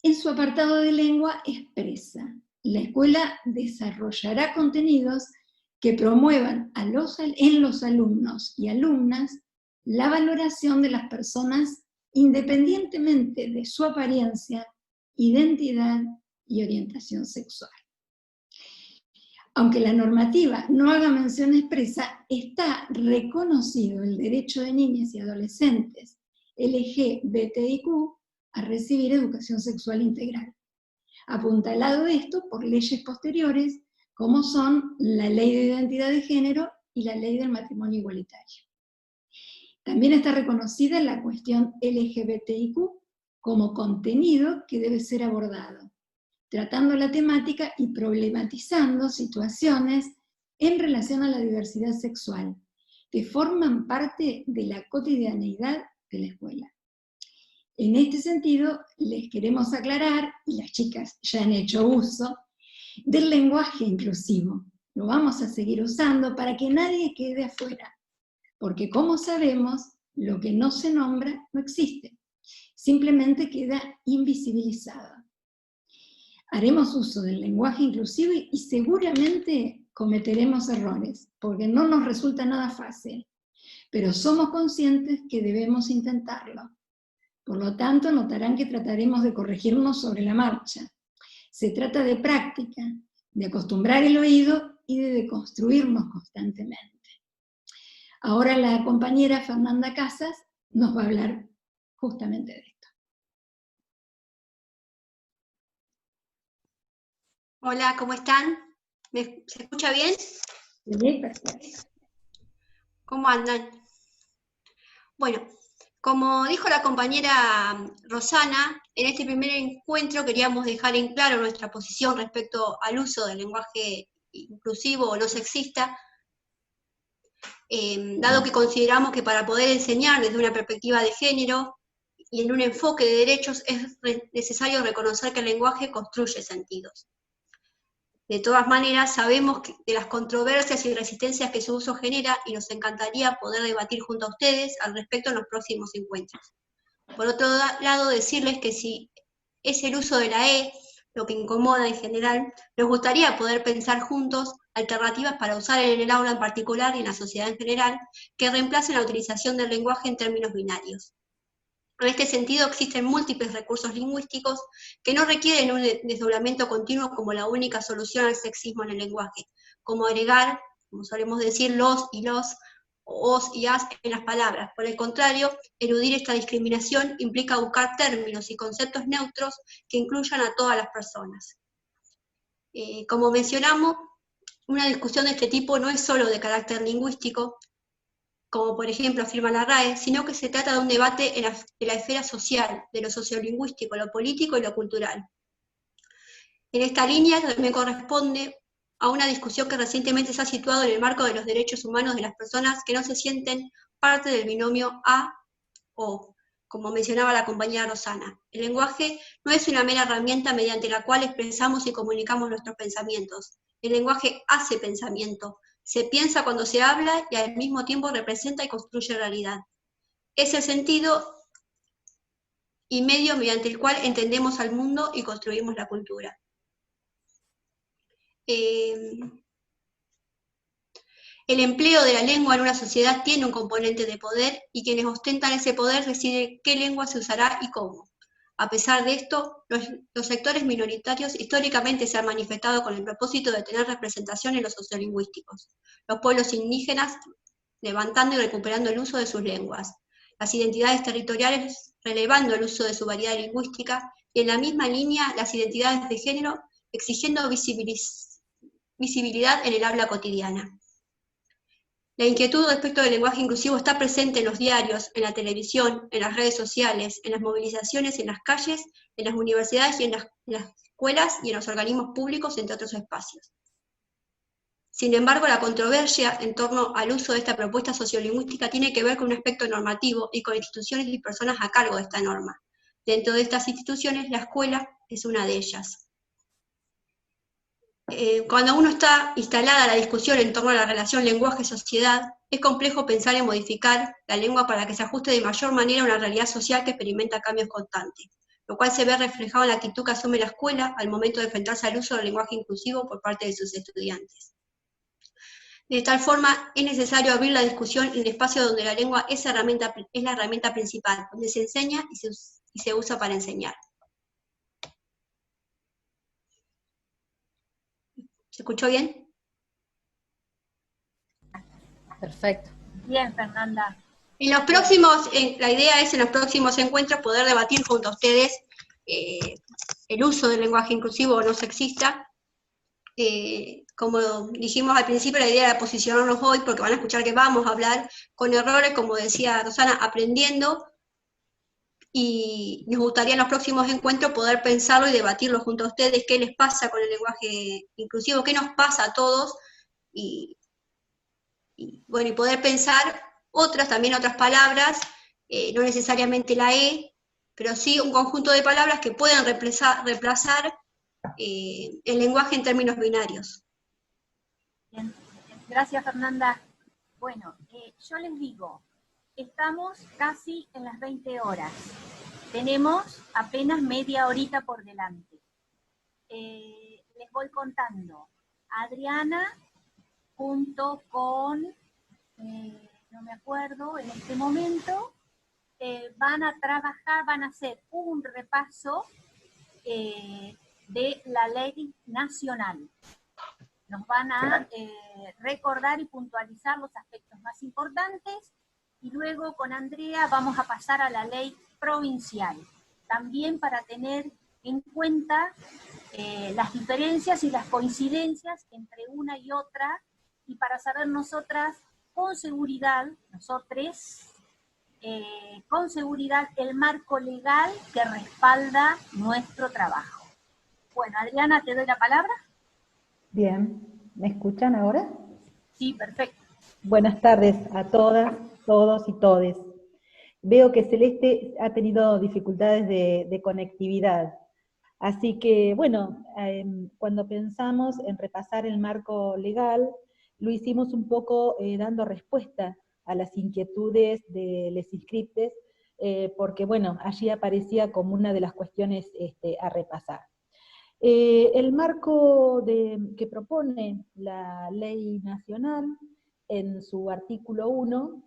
en su apartado de lengua expresa: la escuela desarrollará contenidos que promuevan en los alumnos y alumnas la valoración de las personas independientemente de su apariencia, identidad y orientación sexual. Aunque la normativa no haga mención expresa, está reconocido el derecho de niñas y adolescentes LGBTIQ a recibir educación sexual integral, apuntalado esto por leyes posteriores como son la Ley de Identidad de Género y la Ley del Matrimonio Igualitario. También está reconocida la cuestión LGBTIQ como contenido que debe ser abordado, tratando la temática y problematizando situaciones en relación a la diversidad sexual, que forman parte de la cotidianeidad de la escuela. En este sentido, les queremos aclarar, y las chicas ya han hecho uso, del lenguaje inclusivo. Lo vamos a seguir usando para que nadie quede afuera, porque como sabemos, lo que no se nombra no existe, simplemente queda invisibilizado. Haremos uso del lenguaje inclusivo y seguramente cometeremos errores, porque no nos resulta nada fácil, pero somos conscientes que debemos intentarlo. Por lo tanto, notarán que trataremos de corregirnos sobre la marcha. Se trata de práctica, de acostumbrar el oído y de deconstruirnos constantemente. Ahora la compañera Fernanda Casas nos va a hablar justamente de esto. Hola, ¿cómo están? ¿Se escucha bien? Sí, perfecto. ¿Cómo andan? Bueno, como dijo la compañera Rosana, en este primer encuentro queríamos dejar en claro nuestra posición respecto al uso del lenguaje inclusivo o no sexista, dado que consideramos que para poder enseñar desde una perspectiva de género y en un enfoque de derechos es necesario reconocer que el lenguaje construye sentidos. De todas maneras, sabemos de las controversias y resistencias que su uso genera y nos encantaría poder debatir junto a ustedes al respecto en los próximos encuentros. Por otro lado, decirles que si es el uso de la E lo que incomoda en general, nos gustaría poder pensar juntos alternativas para usar en el aula en particular y en la sociedad en general que reemplacen la utilización del lenguaje en términos binarios. En este sentido, existen múltiples recursos lingüísticos que no requieren un desdoblamiento continuo como la única solución al sexismo en el lenguaje, como agregar, como solemos decir, los y los, o os y as en las palabras. Por el contrario, eludir esta discriminación implica buscar términos y conceptos neutros que incluyan a todas las personas. Como mencionamos, una discusión de este tipo no es solo de carácter lingüístico, como por ejemplo afirma la RAE, sino que se trata de un debate de la esfera social, de lo sociolingüístico, lo político y lo cultural. En esta línea también corresponde a una discusión que recientemente se ha situado en el marco de los derechos humanos de las personas que no se sienten parte del binomio A-O, como mencionaba la compañera Rosana. El lenguaje no es una mera herramienta mediante la cual expresamos y comunicamos nuestros pensamientos. El lenguaje hace pensamiento. Se piensa cuando se habla y al mismo tiempo representa y construye realidad. Es el sentido y medio mediante el cual entendemos al mundo y construimos la cultura. El empleo de la lengua en una sociedad tiene un componente de poder y quienes ostentan ese poder deciden qué lengua se usará y cómo. A pesar de esto, los sectores minoritarios históricamente se han manifestado con el propósito de tener representación en los sociolingüísticos. Los pueblos indígenas levantando y recuperando el uso de sus lenguas. Las identidades territoriales relevando el uso de su variedad lingüística y en la misma línea las identidades de género exigiendo visibilidad en el habla cotidiana. La inquietud respecto del lenguaje inclusivo está presente en los diarios, en la televisión, en las redes sociales, en las movilizaciones, en las calles, en las universidades y en las escuelas y en los organismos públicos, entre otros espacios. Sin embargo, la controversia en torno al uso de esta propuesta sociolingüística tiene que ver con un aspecto normativo y con instituciones y personas a cargo de esta norma. Dentro de estas instituciones, la escuela es una de ellas. Cuando uno está instalada la discusión en torno a la relación lenguaje-sociedad, es complejo pensar en modificar la lengua para que se ajuste de mayor manera a una realidad social que experimenta cambios constantes, lo cual se ve reflejado en la actitud que asume la escuela al momento de enfrentarse al uso del lenguaje inclusivo por parte de sus estudiantes. De tal forma, es necesario abrir la discusión en el espacio donde la lengua es la herramienta principal, donde se enseña y se usa para enseñar. ¿Se escuchó bien? Perfecto. Bien, Fernanda. La idea es en los próximos encuentros poder debatir junto a ustedes el uso del lenguaje inclusivo o no sexista. Como dijimos al principio, la idea era posicionarnos hoy, porque van a escuchar que vamos a hablar con errores, como decía Rosana, aprendiendo, y nos gustaría en los próximos encuentros poder pensarlo y debatirlo junto a ustedes, qué les pasa con el lenguaje inclusivo, qué nos pasa a todos, y poder pensar también otras palabras, no necesariamente la E, pero sí un conjunto de palabras que puedan reemplazar el lenguaje en términos binarios. Bien. Gracias, Fernanda. Bueno, yo les digo, estamos casi en las 20 horas. Tenemos apenas media horita por delante. Les voy contando. Adriana, junto con, no me acuerdo en este momento, van a trabajar, van a hacer un repaso de la ley nacional. Nos van a recordar y puntualizar los aspectos más importantes, y luego con Andrea vamos a pasar a la ley provincial, también para tener en cuenta las diferencias y las coincidencias entre una y otra, y para saber nosotras con seguridad, con seguridad el marco legal que respalda nuestro trabajo. Bueno, Adriana, te doy la palabra. Bien, ¿me escuchan ahora? Sí, perfecto. Buenas tardes a todas, todos y todes. Veo que Celeste ha tenido dificultades de conectividad, así que, bueno, cuando pensamos en repasar el marco legal, lo hicimos un poco dando respuesta a las inquietudes de los inscriptos, porque, bueno, allí aparecía como una de las cuestiones a repasar. El marco que propone la ley nacional en su artículo 1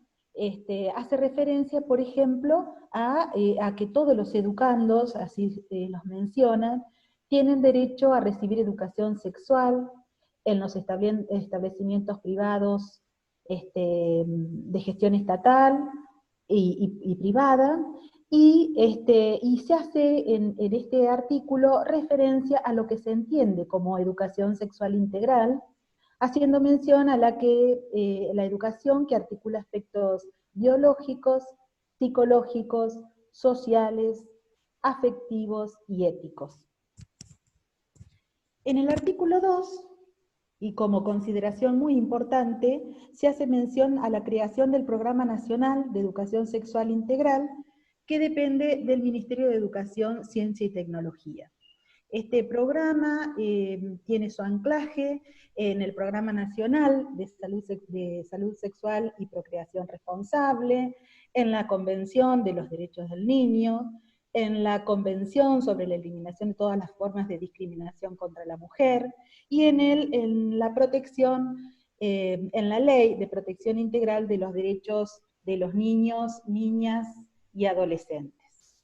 hace referencia, por ejemplo, a que todos los educandos, así los mencionan, tienen derecho a recibir educación sexual en los establecimientos privados de gestión estatal y privada, y se hace en este artículo referencia a lo que se entiende como educación sexual integral, haciendo mención a la educación que articula aspectos biológicos, psicológicos, sociales, afectivos y éticos. En el artículo 2, y como consideración muy importante, se hace mención a la creación del Programa Nacional de Educación Sexual Integral, que depende del Ministerio de Educación, Ciencia y Tecnología. Este programa tiene su anclaje en el Programa Nacional de Salud Sexual y Procreación Responsable, en la Convención de los Derechos del Niño, en la Convención sobre la Eliminación de todas las formas de discriminación contra la mujer, y en la protección, en la Ley de Protección Integral de los Derechos de los Niños, Niñas y Adolescentes.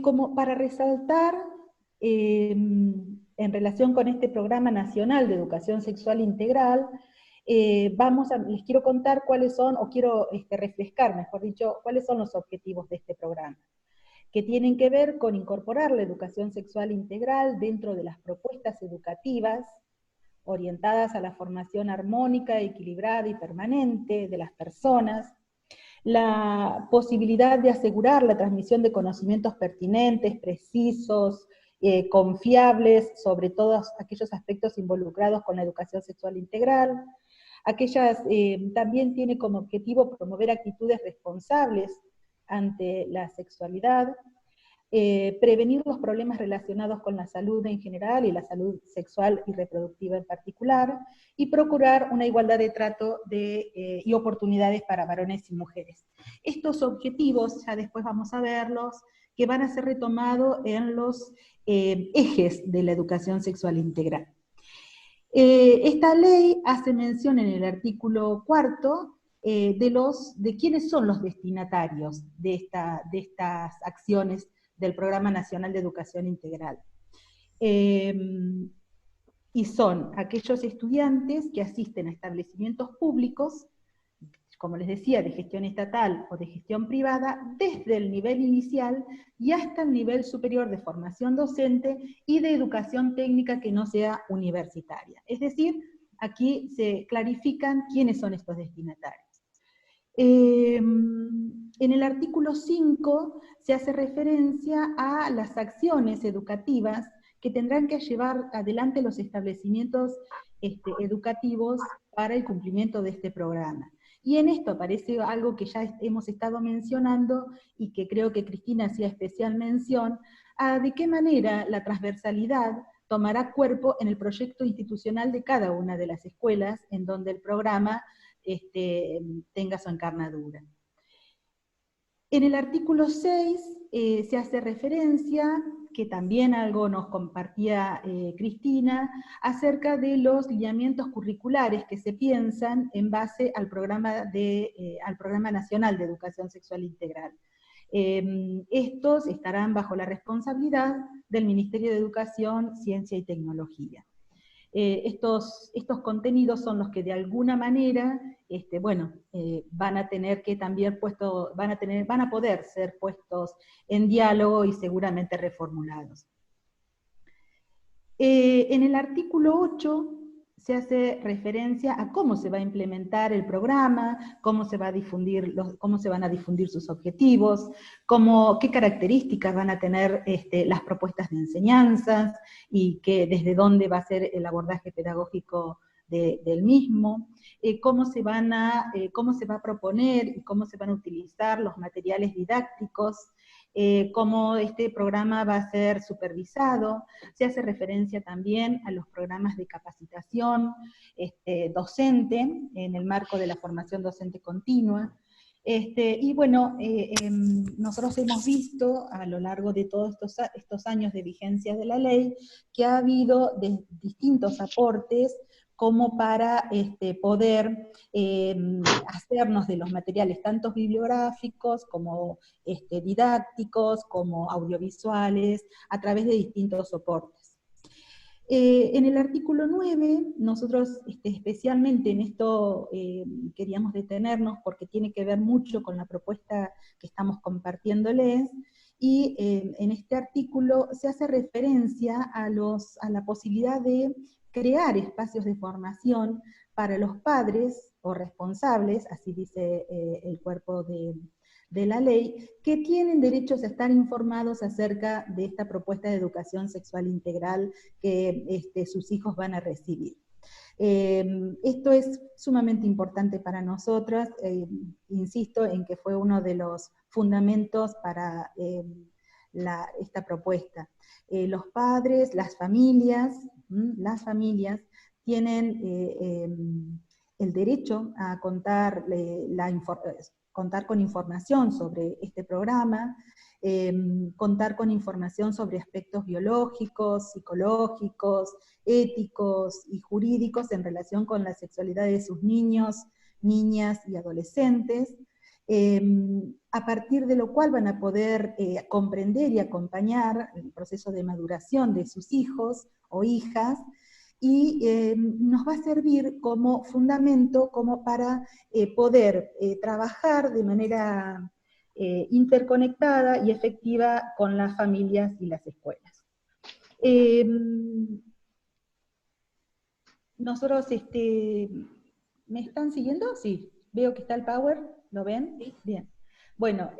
Como para resaltar, en relación con este Programa Nacional de Educación Sexual Integral, les quiero contar cuáles son, o quiero refrescar, mejor dicho, cuáles son los objetivos de este programa, que tienen que ver con incorporar la educación sexual integral dentro de las propuestas educativas, orientadas a la formación armónica, equilibrada y permanente de las personas, la posibilidad de asegurar la transmisión de conocimientos pertinentes, precisos, confiables, sobre todos aquellos aspectos involucrados con la educación sexual integral. También tiene como objetivo promover actitudes responsables ante la sexualidad, prevenir los problemas relacionados con la salud en general y la salud sexual y reproductiva en particular, y procurar una igualdad de trato y oportunidades para varones y mujeres. Estos objetivos, ya después vamos a verlos, que van a ser retomados en los ejes de la educación sexual integral. Esta ley hace mención en el artículo 4 de quiénes son los destinatarios de estas acciones del Programa Nacional de Educación Integral. Y son aquellos estudiantes que asisten a establecimientos públicos, como les decía, de gestión estatal o de gestión privada, desde el nivel inicial y hasta el nivel superior de formación docente y de educación técnica que no sea universitaria. Es decir, aquí se clarifican quiénes son estos destinatarios. En el artículo 5 se hace referencia a las acciones educativas que tendrán que llevar adelante los establecimientos educativos para el cumplimiento de este programa. Y en esto aparece algo que ya hemos estado mencionando y que creo que Cristina hacía especial mención, a de qué manera la transversalidad tomará cuerpo en el proyecto institucional de cada una de las escuelas en donde el programa tenga su encarnadura. En el artículo 6 se hace referencia, que también algo nos compartía Cristina, acerca de los lineamientos curriculares que se piensan en base al Programa Nacional de Educación Sexual Integral. Estos estarán bajo la responsabilidad del Ministerio de Educación, Ciencia y Tecnología. Estos contenidos son los que de alguna manera van a tener que también van a poder ser puestos en diálogo y seguramente reformulados. En el artículo 8 se hace referencia a cómo se va a implementar el programa, cómo se van a difundir sus objetivos, qué características van a tener las propuestas de enseñanzas, y desde dónde va a ser el abordaje pedagógico del mismo, cómo se va a proponer y cómo se van a utilizar los materiales didácticos, cómo este programa va a ser supervisado. Se hace referencia también a los programas de capacitación docente, en el marco de la formación docente continua. Y bueno, nosotros hemos visto a lo largo de todos estos años de vigencia de la ley, que ha habido distintos aportes como para poder hacernos de los materiales tanto bibliográficos como didácticos, como audiovisuales, a través de distintos soportes. En el artículo 9, nosotros especialmente en esto queríamos detenernos porque tiene que ver mucho con la propuesta que estamos compartiéndoles, y en este artículo se hace referencia a la posibilidad de crear espacios de formación para los padres o responsables, así dice el cuerpo de la ley, que tienen derechos a estar informados acerca de esta propuesta de educación sexual integral que sus hijos van a recibir. Esto es sumamente importante para nosotras, insisto en que fue uno de los fundamentos para esta propuesta. Los padres, las familias tienen el derecho a contar con información sobre este programa, contar con información sobre aspectos biológicos, psicológicos, éticos y jurídicos en relación con la sexualidad de sus niños, niñas y adolescentes, a partir de lo cual van a poder comprender y acompañar el proceso de maduración de sus hijos o hijas, y nos va a servir como fundamento como para poder trabajar de manera interconectada y efectiva con las familias y las escuelas. Nosotros, ¿me están siguiendo? Sí, veo que está el power, ¿lo ven? Sí. Bien. Bueno,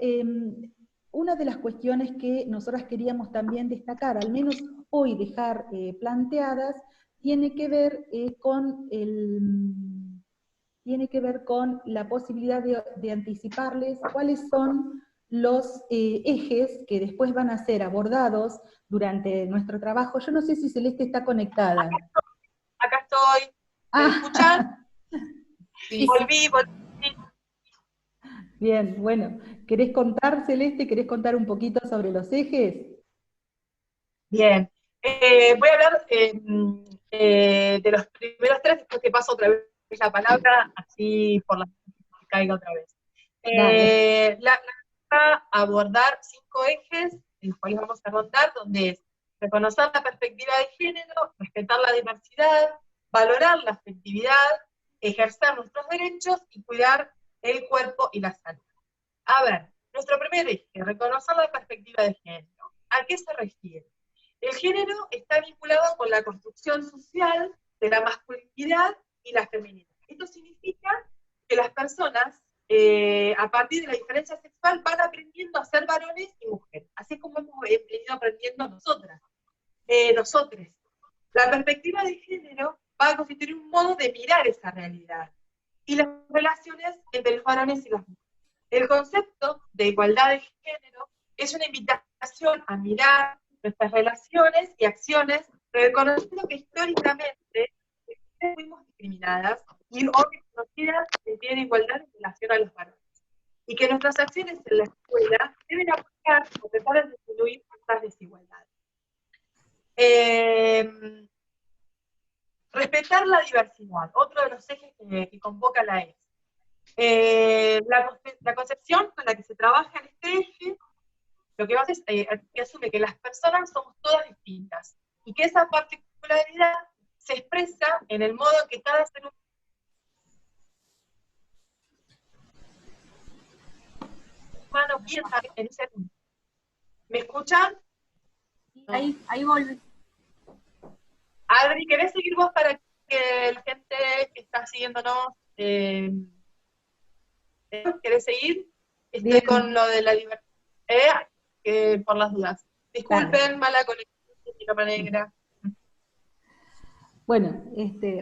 una de las cuestiones que nosotras queríamos también destacar, al menos hoy dejar planteadas, tiene que ver con la posibilidad de anticiparles cuáles son los ejes que después van a ser abordados durante nuestro trabajo. Yo no sé si Celeste está conectada. Acá estoy. ¿Me escuchan? Sí. Volví. Bien, bueno. ¿Querés contar, Celeste? ¿Querés contar un poquito sobre los ejes? Bien. Voy a hablar de los primeros tres, después te paso otra vez la palabra, así por la que caiga otra vez. Va a abordar 5 ejes, en los cuales vamos a rondar, donde es reconocer la perspectiva de género, respetar la diversidad, valorar la afectividad, ejercer nuestros derechos y cuidar el cuerpo y la salud. A ver, nuestro primer eje, reconocer la perspectiva de género. ¿A qué se refiere? El género está vinculado con la construcción social de la masculinidad y la feminidad. Esto significa que las personas, a partir de la diferencia sexual, van aprendiendo a ser varones y mujeres, así como hemos venido aprendiendo nosotras, nosotros. La perspectiva de género va a constituir un modo de mirar esa realidad y las relaciones entre los varones y las mujeres. El concepto de igualdad de género es una invitación a mirar nuestras relaciones y acciones, reconociendo que históricamente fuimos discriminadas y hoy reconocidas en pie de igualdad en relación a los varones. Y que nuestras acciones en la escuela deben apoyar a tratar de disminuir estas desigualdades. Respetar la diversidad, otro de los ejes que convoca la ES. La concepción con la que se trabaja en este eje, lo que hace es que asume que las personas somos todas distintas, y que esa particularidad se expresa en el modo en que cada ser humano piensa en ese mundo. ¿Me escuchan? Ahí volví. Adri, ¿querés seguir vos para que la gente que está siguiéndonos, ¿querés seguir? Estoy Bien. con lo de la libertad, por las dudas. Disculpen, mala conexión de mi cámara negra. Bueno,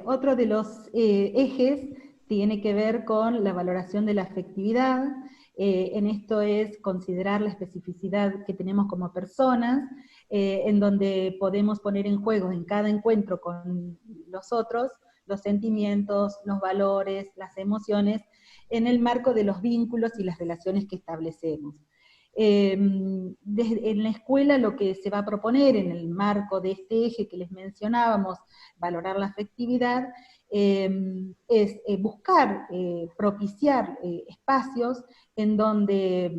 otro de los ejes tiene que ver con la valoración de la afectividad. En esto es considerar la especificidad que tenemos como personas, en donde podemos poner en juego en cada encuentro con los otros los sentimientos, los valores, las emociones, en el marco de los vínculos y las relaciones que establecemos. En la escuela lo que se va a proponer en el marco de este eje que les mencionábamos, valorar la afectividad, es buscar, propiciar espacios en donde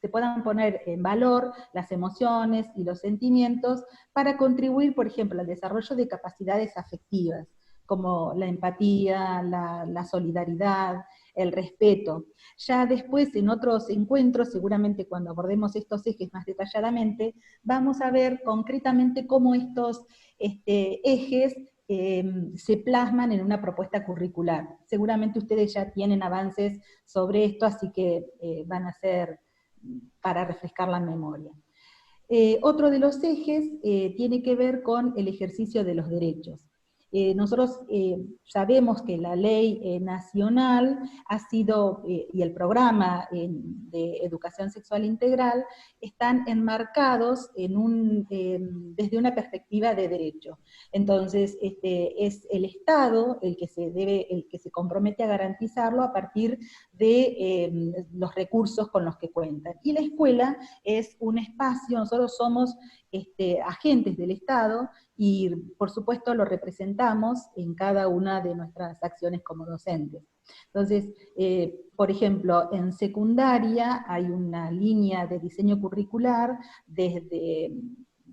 se puedan poner en valor las emociones y los sentimientos para contribuir, por ejemplo, al desarrollo de capacidades afectivas, como la empatía, la solidaridad, el respeto. Ya después, en otros encuentros, seguramente cuando abordemos estos ejes más detalladamente, vamos a ver concretamente cómo estos ejes se plasman en una propuesta curricular. Seguramente ustedes ya tienen avances sobre esto, así que van a ser para refrescar la memoria. Otro de los ejes tiene que ver con el ejercicio de los derechos. Nosotros sabemos que la ley nacional ha sido, y el programa de educación sexual integral, están enmarcados desde una perspectiva de derecho. Entonces, es el Estado el que se compromete a garantizarlo a partir de los recursos con los que cuentan. Y la escuela es un espacio, nosotros somos agentes del Estado, y por supuesto lo representamos en cada una de nuestras acciones como docentes. Entonces, por ejemplo, en secundaria hay una línea de diseño curricular desde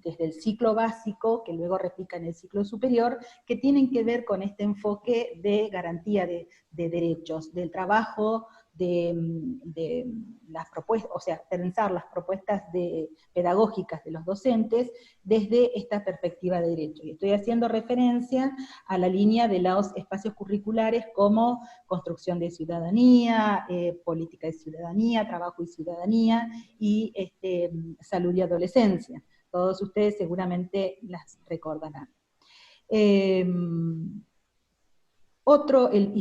el ciclo básico, que luego replica en el ciclo superior, que tienen que ver con este enfoque de garantía de derechos, del trabajo, de las propuestas, o sea, pensar las propuestas pedagógicas de los docentes desde esta perspectiva de derecho. Y estoy haciendo referencia a la línea de los espacios curriculares como construcción de ciudadanía, política de ciudadanía, trabajo y ciudadanía, y salud y adolescencia. Todos ustedes seguramente las recordarán. Y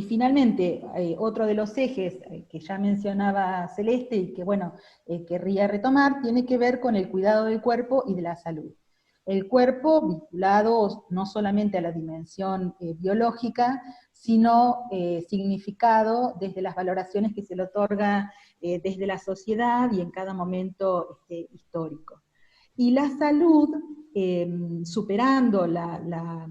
finalmente, otro de los ejes que ya mencionaba Celeste y que, bueno, querría retomar, tiene que ver con el cuidado del cuerpo y de la salud. El cuerpo vinculado no solamente a la dimensión biológica, sino significado desde las valoraciones que se le otorga desde la sociedad y en cada momento histórico. Y la salud, superando la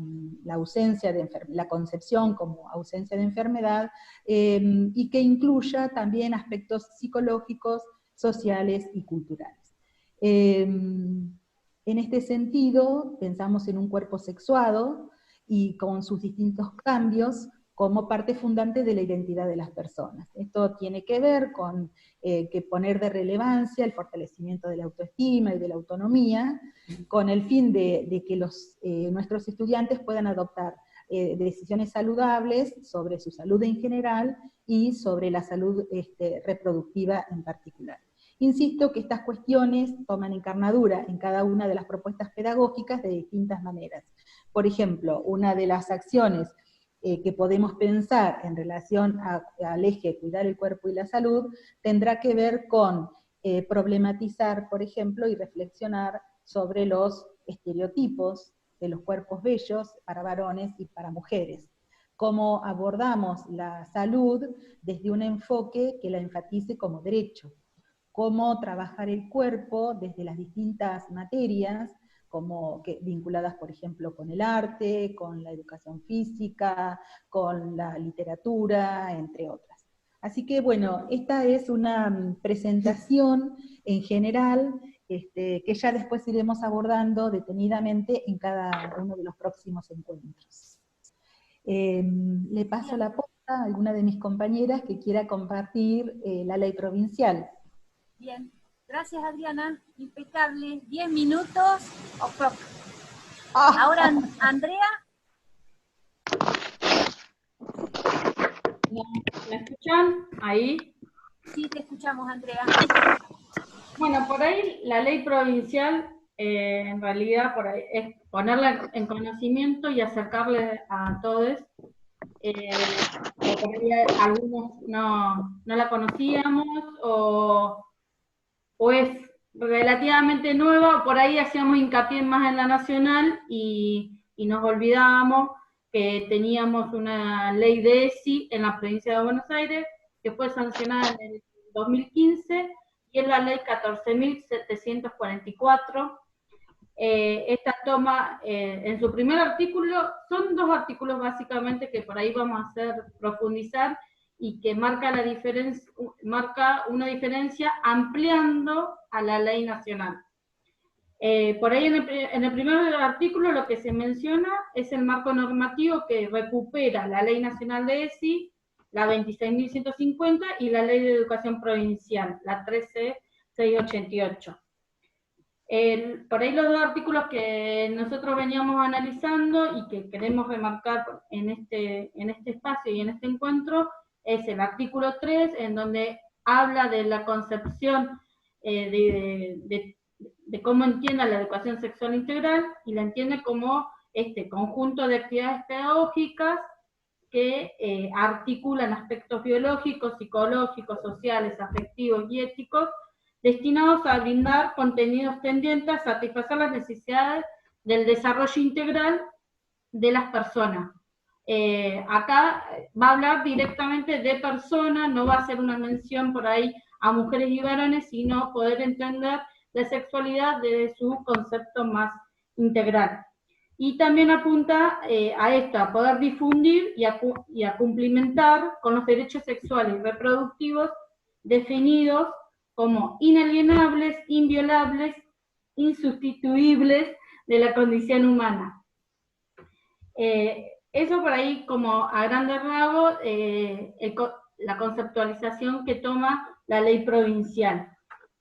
ausencia de la concepción como ausencia de enfermedad, y que incluya también aspectos psicológicos, sociales y culturales. En este sentido, pensamos en un cuerpo sexuado y con sus distintos cambios como parte fundante de la identidad de las personas. Esto tiene que ver con que poner de relevancia el fortalecimiento de la autoestima y de la autonomía, con el fin de que nuestros estudiantes puedan adoptar decisiones saludables sobre su salud en general y sobre la salud reproductiva en particular. Insisto que estas cuestiones toman encarnadura en cada una de las propuestas pedagógicas de distintas maneras. Por ejemplo, una de las acciones que podemos pensar en relación al eje cuidar el cuerpo y la salud, tendrá que ver con problematizar, por ejemplo, y reflexionar sobre los estereotipos de los cuerpos bellos para varones y para mujeres. Cómo abordamos la salud desde un enfoque que la enfatice como derecho. Cómo trabajar el cuerpo desde las distintas materias, vinculadas, por ejemplo, con el arte, con la educación física, con la literatura, entre otras. Así que, bueno, esta es una presentación en general que ya después iremos abordando detenidamente en cada uno de los próximos encuentros. Le paso la posta a alguna de mis compañeras que quiera compartir la ley provincial. Bien. Gracias, Adriana. Impecable. 10 minutos. Ahora, Andrea. ¿Me escuchan? ¿Ahí? Sí, te escuchamos, Andrea. Bueno, por ahí la ley provincial, en realidad, por ahí, es ponerla en conocimiento y acercarle a todos. Por ahí algunos no la conocíamos o es relativamente nueva, por ahí hacíamos hincapié más en la nacional y nos olvidábamos que teníamos una ley de ESI en la provincia de Buenos Aires, que fue sancionada en el 2015, y es la ley 14.744. Esta toma, en su primer artículo, son 2 artículos básicamente que por ahí vamos a hacer profundizar, y que marca una diferencia ampliando a la ley nacional. Por ahí en el primer artículo lo que se menciona es el marco normativo que recupera la ley nacional de ESI, la 26.150, y la ley de educación provincial, la 13.688. Por ahí los 2 artículos que nosotros veníamos analizando y que queremos remarcar en este espacio y en este encuentro es el artículo 3, en donde habla de la concepción de cómo entiende la educación sexual integral, y la entiende como este conjunto de actividades pedagógicas que articulan aspectos biológicos, psicológicos, sociales, afectivos y éticos, destinados a brindar contenidos tendientes a satisfacer las necesidades del desarrollo integral de las personas. Acá va a hablar directamente de personas, no va a hacer una mención por ahí a mujeres y varones, sino poder entender la sexualidad desde su concepto más integral. Y también apunta a esto, a poder difundir y a cumplimentar con los derechos sexuales y reproductivos definidos como inalienables, inviolables, insustituibles de la condición humana. Eso por ahí como a grandes rasgos la conceptualización que toma la ley provincial.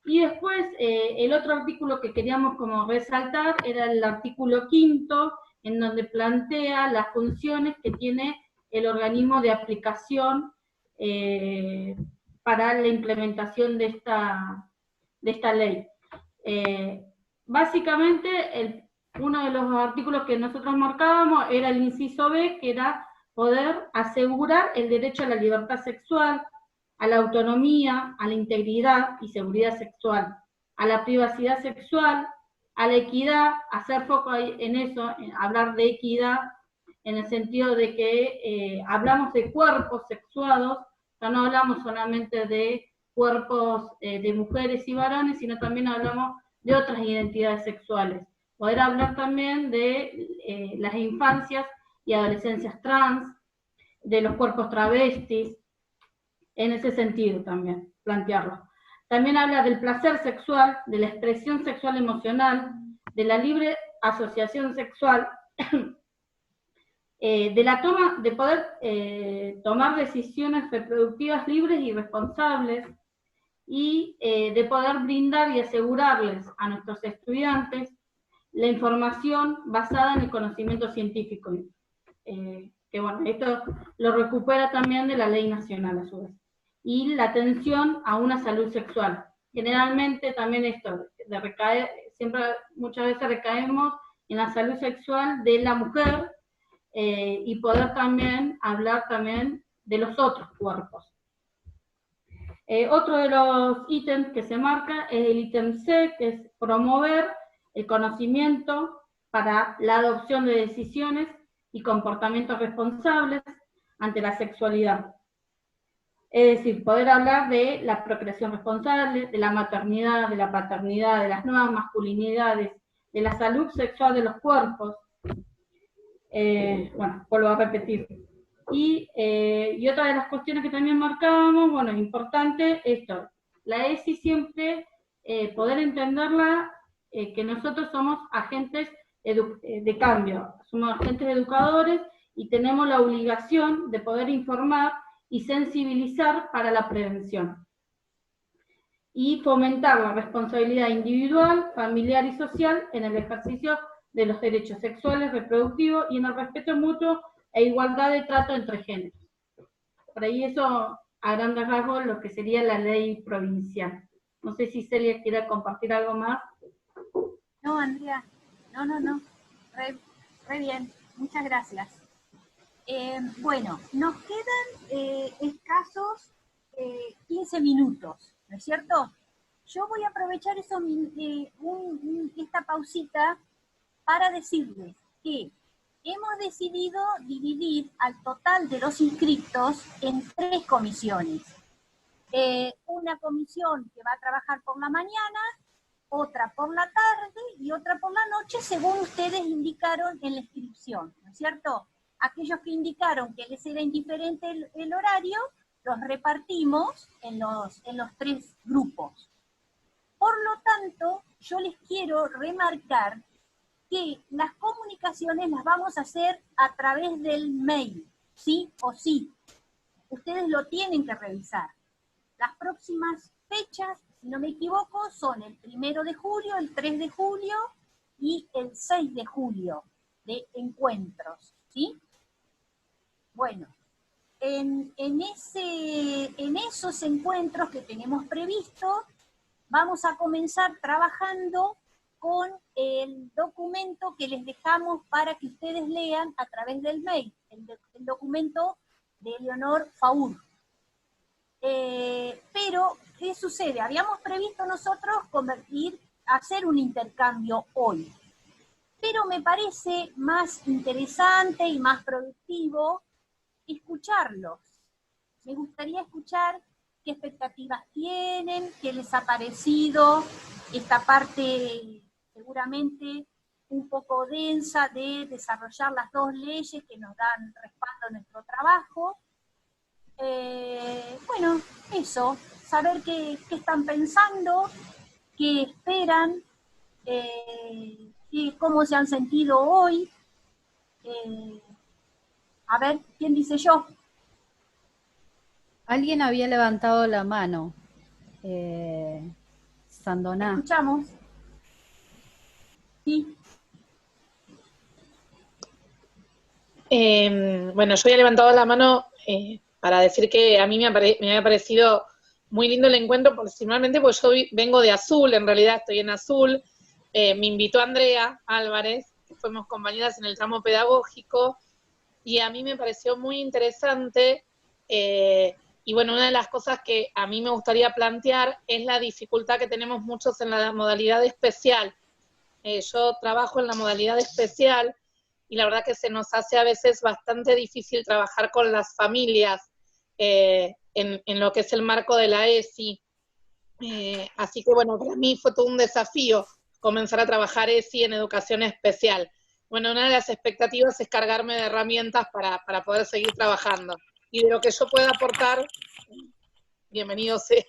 Y después el otro artículo que queríamos como resaltar era el artículo 5, en donde plantea las funciones que tiene el organismo de aplicación para la implementación de esta ley. Básicamente, uno de los artículos que nosotros marcábamos era el inciso B, que era poder asegurar el derecho a la libertad sexual, a la autonomía, a la integridad y seguridad sexual, a la privacidad sexual, a la equidad, hacer foco en eso, en hablar de equidad, en el sentido de que hablamos de cuerpos sexuados, ya no hablamos solamente de cuerpos de mujeres y varones, sino también hablamos de otras identidades sexuales. Poder hablar también de las infancias y adolescencias trans, de los cuerpos travestis, en ese sentido también, plantearlo. También habla del placer sexual, de la expresión sexual emocional, de la libre asociación sexual, de poder tomar decisiones reproductivas libres y responsables, y de poder brindar y asegurarles a nuestros estudiantes la información basada en el conocimiento científico. Que bueno, esto lo recupera también de la ley nacional a su vez. Y la atención a una salud sexual. Generalmente también esto, siempre muchas veces recaemos en la salud sexual de la mujer, y poder también hablar también de los otros cuerpos. Otro de los ítems que se marca es el ítem C, que es promover el conocimiento para la adopción de decisiones y comportamientos responsables ante la sexualidad. Es decir, poder hablar de la procreación responsable, de la maternidad, de la paternidad, de las nuevas masculinidades, de la salud sexual de los cuerpos. Bueno, vuelvo a repetir. Y otra de las cuestiones que también marcábamos, bueno, es importante esto, la ESI siempre poder entenderla, que nosotros somos agentes de cambio, somos agentes educadores y tenemos la obligación de poder informar y sensibilizar para la prevención. Y fomentar la responsabilidad individual, familiar y social en el ejercicio de los derechos sexuales, reproductivos y en el respeto mutuo e igualdad de trato entre géneros. Por ahí eso, a grandes rasgos, lo que sería la ley provincial. No sé si Celia quiere compartir algo más. No, Andrea, no. Re bien, muchas gracias. Bueno, nos quedan escasos 15 minutos, ¿no es cierto? Yo voy a aprovechar esta pausita para decirles que hemos decidido dividir al total de los inscriptos en 3 comisiones. Una comisión que va a trabajar por la mañana, otra por la tarde y otra por la noche, según ustedes indicaron en la inscripción, ¿no es cierto? Aquellos que indicaron que les era indiferente el horario, los repartimos en los 3 grupos. Por lo tanto, yo les quiero remarcar que las comunicaciones las vamos a hacer a través del mail, sí o sí. Ustedes lo tienen que revisar. Las próximas fechas, si no me equivoco, son el 1 de julio, el 3 de julio y el 6 de julio de encuentros, ¿sí? Bueno, en esos encuentros que tenemos previsto, vamos a comenzar trabajando con el documento que les dejamos para que ustedes lean a través del mail, el documento de Leonor Faur. Pero, ¿qué sucede? Habíamos previsto nosotros hacer un intercambio hoy, pero me parece más interesante y más productivo escucharlos. Me gustaría escuchar qué expectativas tienen, qué les ha parecido esta parte seguramente un poco densa de desarrollar las 2 leyes que nos dan respaldo a nuestro trabajo. Bueno, eso, saber qué están pensando, qué esperan, cómo se han sentido hoy. A ver, ¿quién dice yo? Alguien había levantado la mano. Sandoná. Escuchamos. Sí. Bueno, yo había levantado la mano para decir que a mí me había parecido muy lindo el encuentro, principalmente porque yo vengo de Azul, en realidad estoy en Azul. Me invitó Andrea Álvarez, que fuimos compañeras en el tramo pedagógico, y a mí me pareció muy interesante. Y bueno, una de las cosas que a mí me gustaría plantear es la dificultad que tenemos muchos en la modalidad especial. Yo trabajo en la modalidad especial y la verdad que se nos hace a veces bastante difícil trabajar con las familias en lo que es el marco de la ESI. Así que bueno, para mí fue todo un desafío comenzar a trabajar ESI en educación especial. Bueno, una de las expectativas es cargarme de herramientas para poder seguir trabajando. Y de lo que yo pueda aportar, bienvenido sea.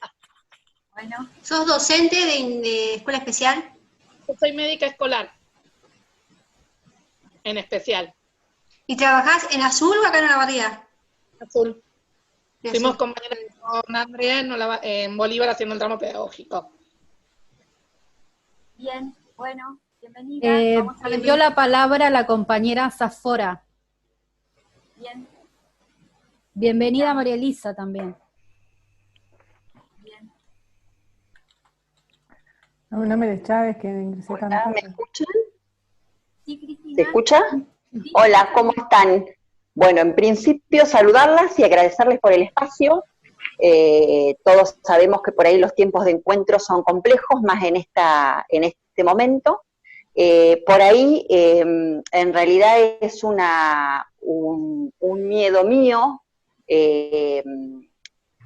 Bueno. ¿Sos docente de escuela especial? Yo soy médica escolar, en especial. ¿Y trabajás en Azul o acá en Olavarría? Azul. Fuimos compañeras con Andrea en Bolívar haciendo el tramo pedagógico. Bien, bueno, bienvenida. Vamos a Pidió la palabra la compañera Zafora. Bien. Bienvenida María Elisa también. Bien. No me des Chávez, que ingresé tanto. ¿Me escuchan? Sí, Cristina. ¿Se escucha? Sí. Hola, ¿cómo están? Bueno, en principio saludarlas y agradecerles por el espacio. Todos sabemos que por ahí los tiempos de encuentro son complejos, más en este momento. Por ahí, en realidad es un miedo mío,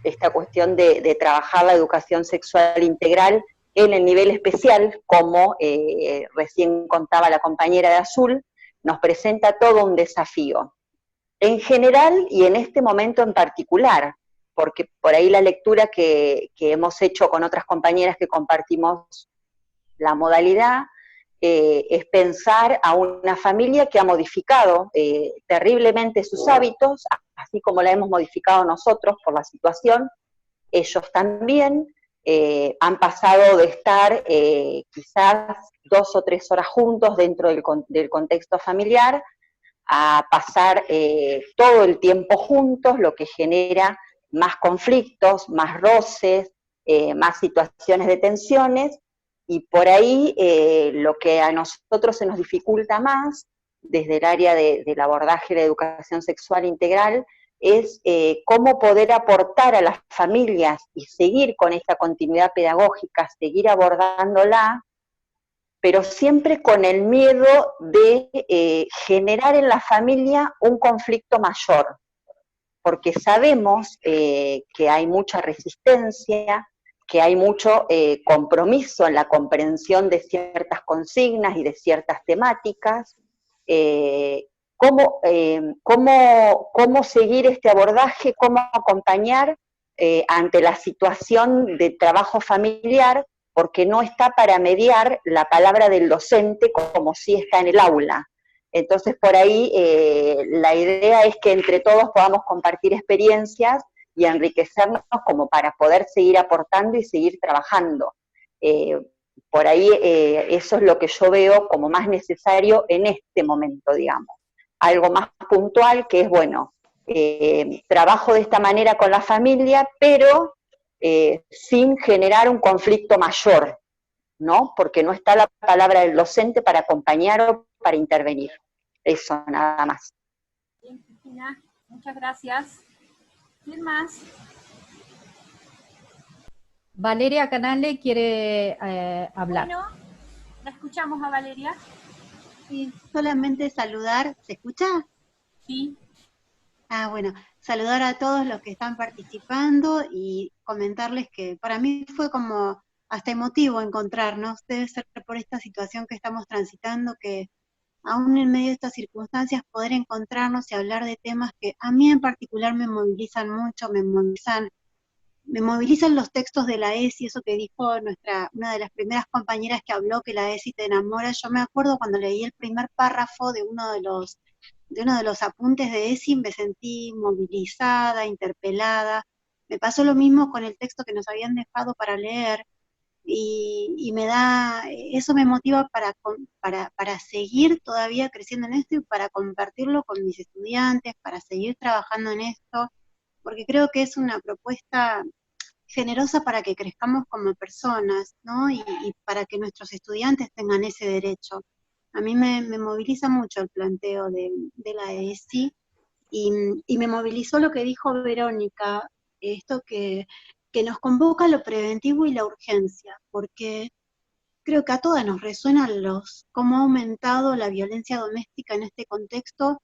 esta cuestión de trabajar la educación sexual integral en el nivel especial, como recién contaba la compañera de Azul, nos presenta todo un desafío. En general y en este momento en particular, porque por ahí la lectura que hemos hecho con otras compañeras que compartimos la modalidad, es pensar a una familia que ha modificado terriblemente sus hábitos, así como la hemos modificado nosotros por la situación. Ellos también han pasado de estar quizás 2 o 3 horas juntos dentro del contexto familiar, a pasar todo el tiempo juntos, lo que genera más conflictos, más roces, más situaciones de tensiones, y por ahí lo que a nosotros se nos dificulta más, desde el área del abordaje de la educación sexual integral, es cómo poder aportar a las familias y seguir con esta continuidad pedagógica, seguir abordándola, pero siempre con el miedo de generar en la familia un conflicto mayor, porque sabemos que hay mucha resistencia, que hay mucho compromiso en la comprensión de ciertas consignas y de ciertas temáticas. Cómo seguir este abordaje, cómo acompañar ante la situación de trabajo familiar, porque no está para mediar la palabra del docente como si está en el aula. Entonces, por ahí la idea es que entre todos podamos compartir experiencias y enriquecernos como para poder seguir aportando y seguir trabajando. Por ahí eso es lo que yo veo como más necesario en este momento, digamos. Algo más puntual que es, bueno, trabajo de esta manera con la familia, pero sin generar un conflicto mayor, ¿no? Porque no está la palabra del docente para acompañar o para intervenir. Eso, nada más. Bien, Cristina, muchas gracias. ¿Quién más? Valeria Canale quiere hablar. Bueno, la escuchamos a Valeria. Sí, solamente saludar, ¿se escucha? Sí. Ah, bueno, saludar a todos los que están participando y comentarles que para mí fue como hasta emotivo encontrarnos, debe ser por esta situación que estamos transitando, que aún en medio de estas circunstancias poder encontrarnos y hablar de temas que a mí en particular me movilizan mucho, me movilizan los textos de la ESI, eso que dijo una de las primeras compañeras que habló, que la ESI te enamora. Yo me acuerdo cuando leí el primer párrafo de uno de los apuntes de ESI, me sentí movilizada, interpelada. Me pasó lo mismo con el texto que nos habían dejado para leer, y eso me motiva para seguir todavía creciendo en esto y para compartirlo con mis estudiantes, para seguir trabajando en esto, porque creo que es una propuesta generosa para que crezcamos como personas, ¿no? Y para que nuestros estudiantes tengan ese derecho. A mí me moviliza mucho el planteo de la ESI, y me movilizó lo que dijo Verónica, esto que nos convoca lo preventivo y la urgencia, porque creo que a todas nos resuena cómo ha aumentado la violencia doméstica en este contexto,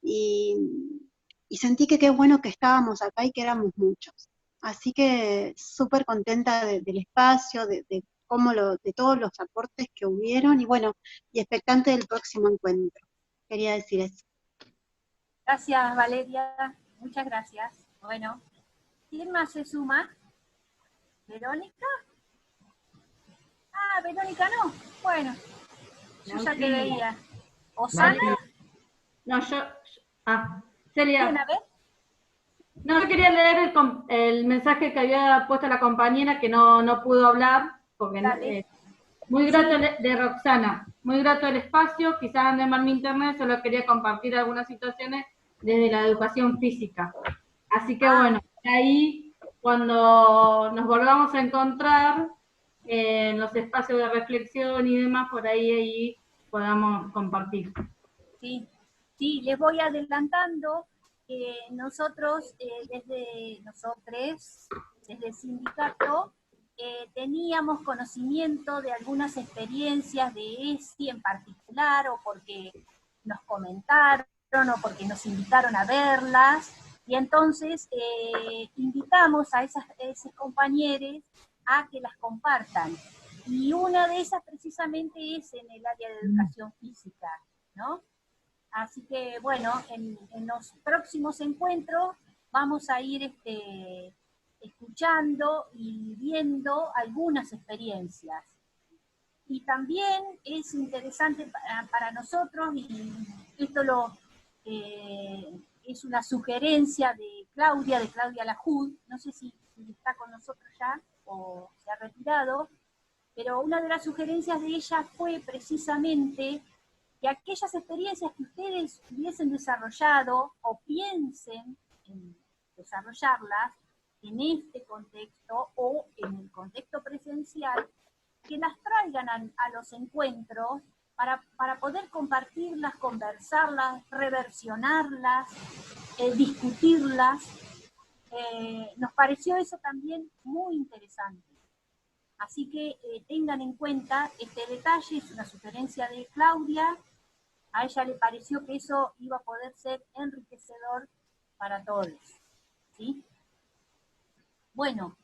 y sentí que qué bueno que estábamos acá y que éramos muchos. Así que súper contenta del espacio, de de todos los aportes que hubieron, y bueno, y expectante del próximo encuentro. Quería decir eso. Gracias, Valeria. Muchas gracias. Bueno, ¿quién más se suma? ¿Verónica? Ah, Verónica no. Bueno, yo ya te veía. ¿Osana? No, Celia. ¿Quién, a ver? No, yo quería leer el mensaje que había puesto la compañera que no pudo hablar, porque muy grato de Roxana, muy grato el espacio, quizás ande mal mi internet, solo quería compartir algunas situaciones desde la educación física. Así que bueno, ahí cuando nos volvamos a encontrar en los espacios de reflexión y demás, por ahí podamos compartir. Sí, les voy adelantando que nosotros, desde el sindicato, teníamos conocimiento de algunas experiencias de ESI en particular, o porque nos comentaron, o porque nos invitaron a verlas, y entonces invitamos a esos compañeros a que las compartan. Y una de esas precisamente es en el área de educación física, ¿no? Así que, bueno, en los próximos encuentros vamos a ir escuchando y viendo algunas experiencias. Y también es interesante para nosotros, y esto es una sugerencia de Claudia Lajud, no sé si está con nosotros ya o se ha retirado, pero una de las sugerencias de ella fue precisamente que aquellas experiencias que ustedes hubiesen desarrollado o piensen en desarrollarlas en este contexto o en el contexto presencial, que las traigan a los encuentros para poder compartirlas, conversarlas, reversionarlas, discutirlas. Nos pareció eso también muy interesante. Así que tengan en cuenta este detalle, es una sugerencia de Claudia. A ella le pareció que eso iba a poder ser enriquecedor para todos, ¿sí? Bueno,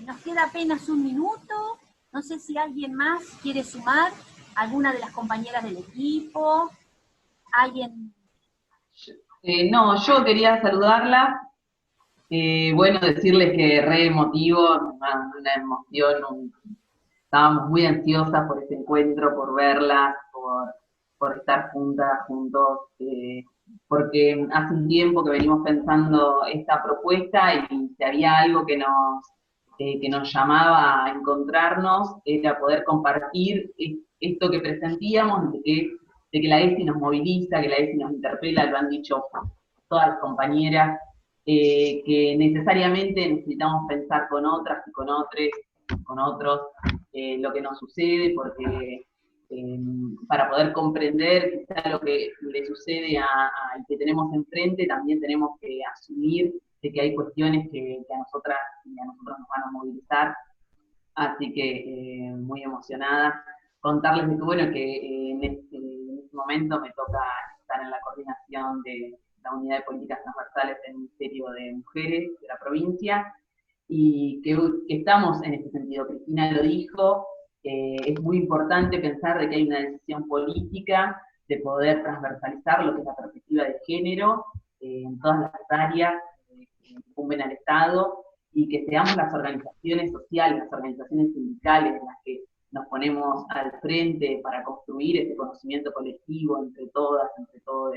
nos queda apenas un minuto. No sé si alguien más quiere sumar, alguna de las compañeras del equipo, alguien. No, yo quería saludarla. Bueno, decirles que re emotivo, una emoción, estábamos muy ansiosas por ese encuentro, por verlas, por estar juntos, porque hace un tiempo que venimos pensando esta propuesta, y si había algo que nos llamaba a encontrarnos, era poder compartir esto que presentíamos, de que la ESI nos moviliza, que la ESI nos interpela, lo han dicho todas las compañeras, que necesariamente necesitamos pensar con otras y con otros, lo que nos sucede, porque para poder comprender quizá lo que le sucede al que tenemos enfrente, también tenemos que asumir de que hay cuestiones que a nosotras y a nosotros nos van a movilizar. Así que muy emocionada. Contarles que, bueno, que en este momento me toca estar en la coordinación de la Unidad de Políticas Transversales del Ministerio de Mujeres de la provincia, y que estamos en este sentido. Cristina lo dijo, es muy importante pensar de que hay una decisión política de poder transversalizar lo que es la perspectiva de género en todas las áreas que incumben al Estado, y que seamos las organizaciones sociales, las organizaciones sindicales, las que nos ponemos al frente para construir ese conocimiento colectivo entre todas, entre todos.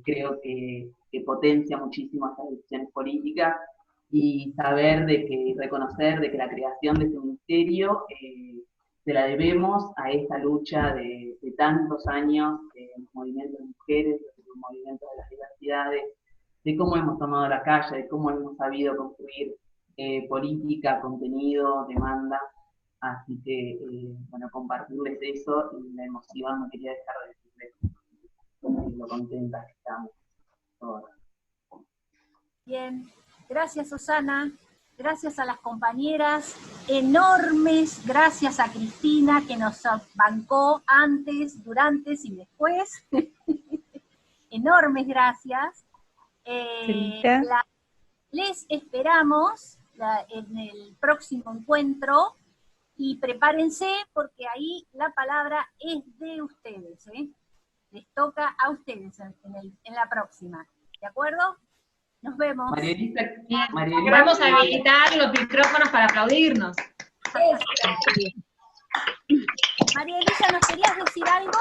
Creo que potencia muchísimo esas decisiones políticas, y saber reconocer de que la creación de este ministerio se la debemos a esta lucha de tantos años en los movimientos de mujeres, en los movimientos de las diversidades, de cómo hemos tomado la calle, de cómo hemos sabido construir política, contenido, demanda. Así que, bueno, compartirles eso, y la emoción, no quería dejar de decirles lo contentas que estamos todas. Bien, gracias Susana, gracias a las compañeras, enormes gracias a Cristina que nos bancó antes, durante y después. Enormes gracias. Les esperamos en el próximo encuentro, y prepárense porque ahí la palabra es de ustedes, ¿eh? Les toca a ustedes en la próxima, ¿de acuerdo? Nos vemos. María Elisa, Vamos a habilitar los micrófonos para aplaudirnos. María Elisa, ¿nos querías decir algo?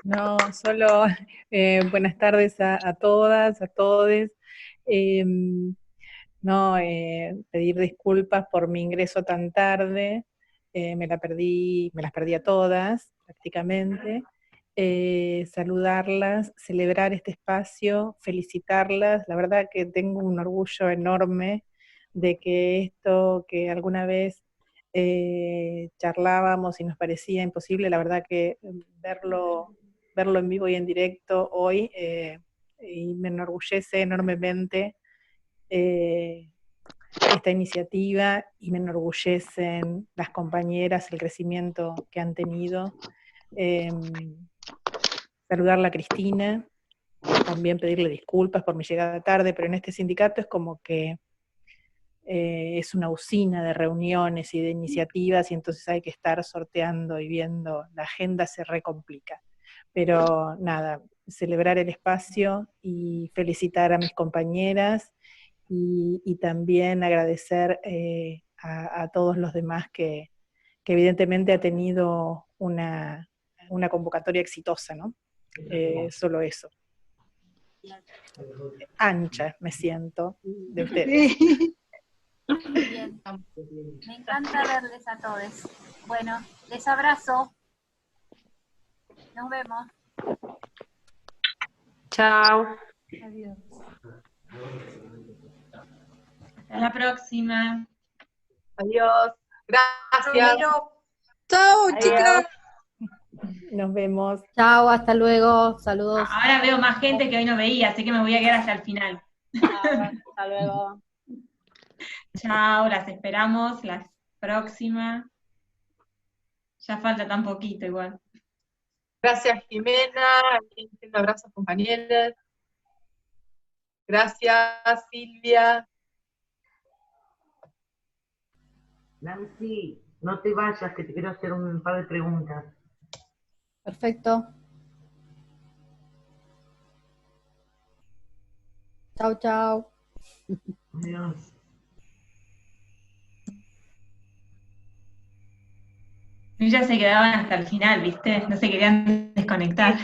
No, solo buenas tardes a todas, a todes. Pedir disculpas por mi ingreso tan tarde. Me las perdí a todas, prácticamente. Saludarlas, celebrar este espacio, felicitarlas. La verdad que tengo un orgullo enorme de que esto que alguna vez charlábamos y nos parecía imposible, la verdad que verlo en vivo y en directo hoy, y me enorgullece enormemente esta iniciativa, y me enorgullecen las compañeras, el crecimiento que han tenido. Saludarla a Cristina, también pedirle disculpas por mi llegada tarde, pero en este sindicato es como que es una usina de reuniones y de iniciativas, y entonces hay que estar sorteando y viendo, la agenda se recomplica. Pero nada, celebrar el espacio y felicitar a mis compañeras, y también agradecer a todos los demás que evidentemente ha tenido una convocatoria exitosa, ¿no? Solo eso. Ancha me siento de ustedes. Bien. Me encanta verles a todos. Bueno, les abrazo. Nos vemos. Chao. Adiós. Hasta la próxima. Adiós. Gracias. Chao, chicas. Nos vemos. Chao, hasta luego. Saludos. Ahora veo más gente que hoy no veía, así que me voy a quedar hasta el final. Hasta luego. Chao, las esperamos la próxima. Ya falta tan poquito igual. Gracias, Jimena. Un abrazo, compañeras. Gracias, Silvia. Nancy, no te vayas, que te quiero hacer un par de preguntas. Perfecto. Chao, chao. Adiós. Ellas se quedaban hasta el final, ¿viste? No se querían desconectar.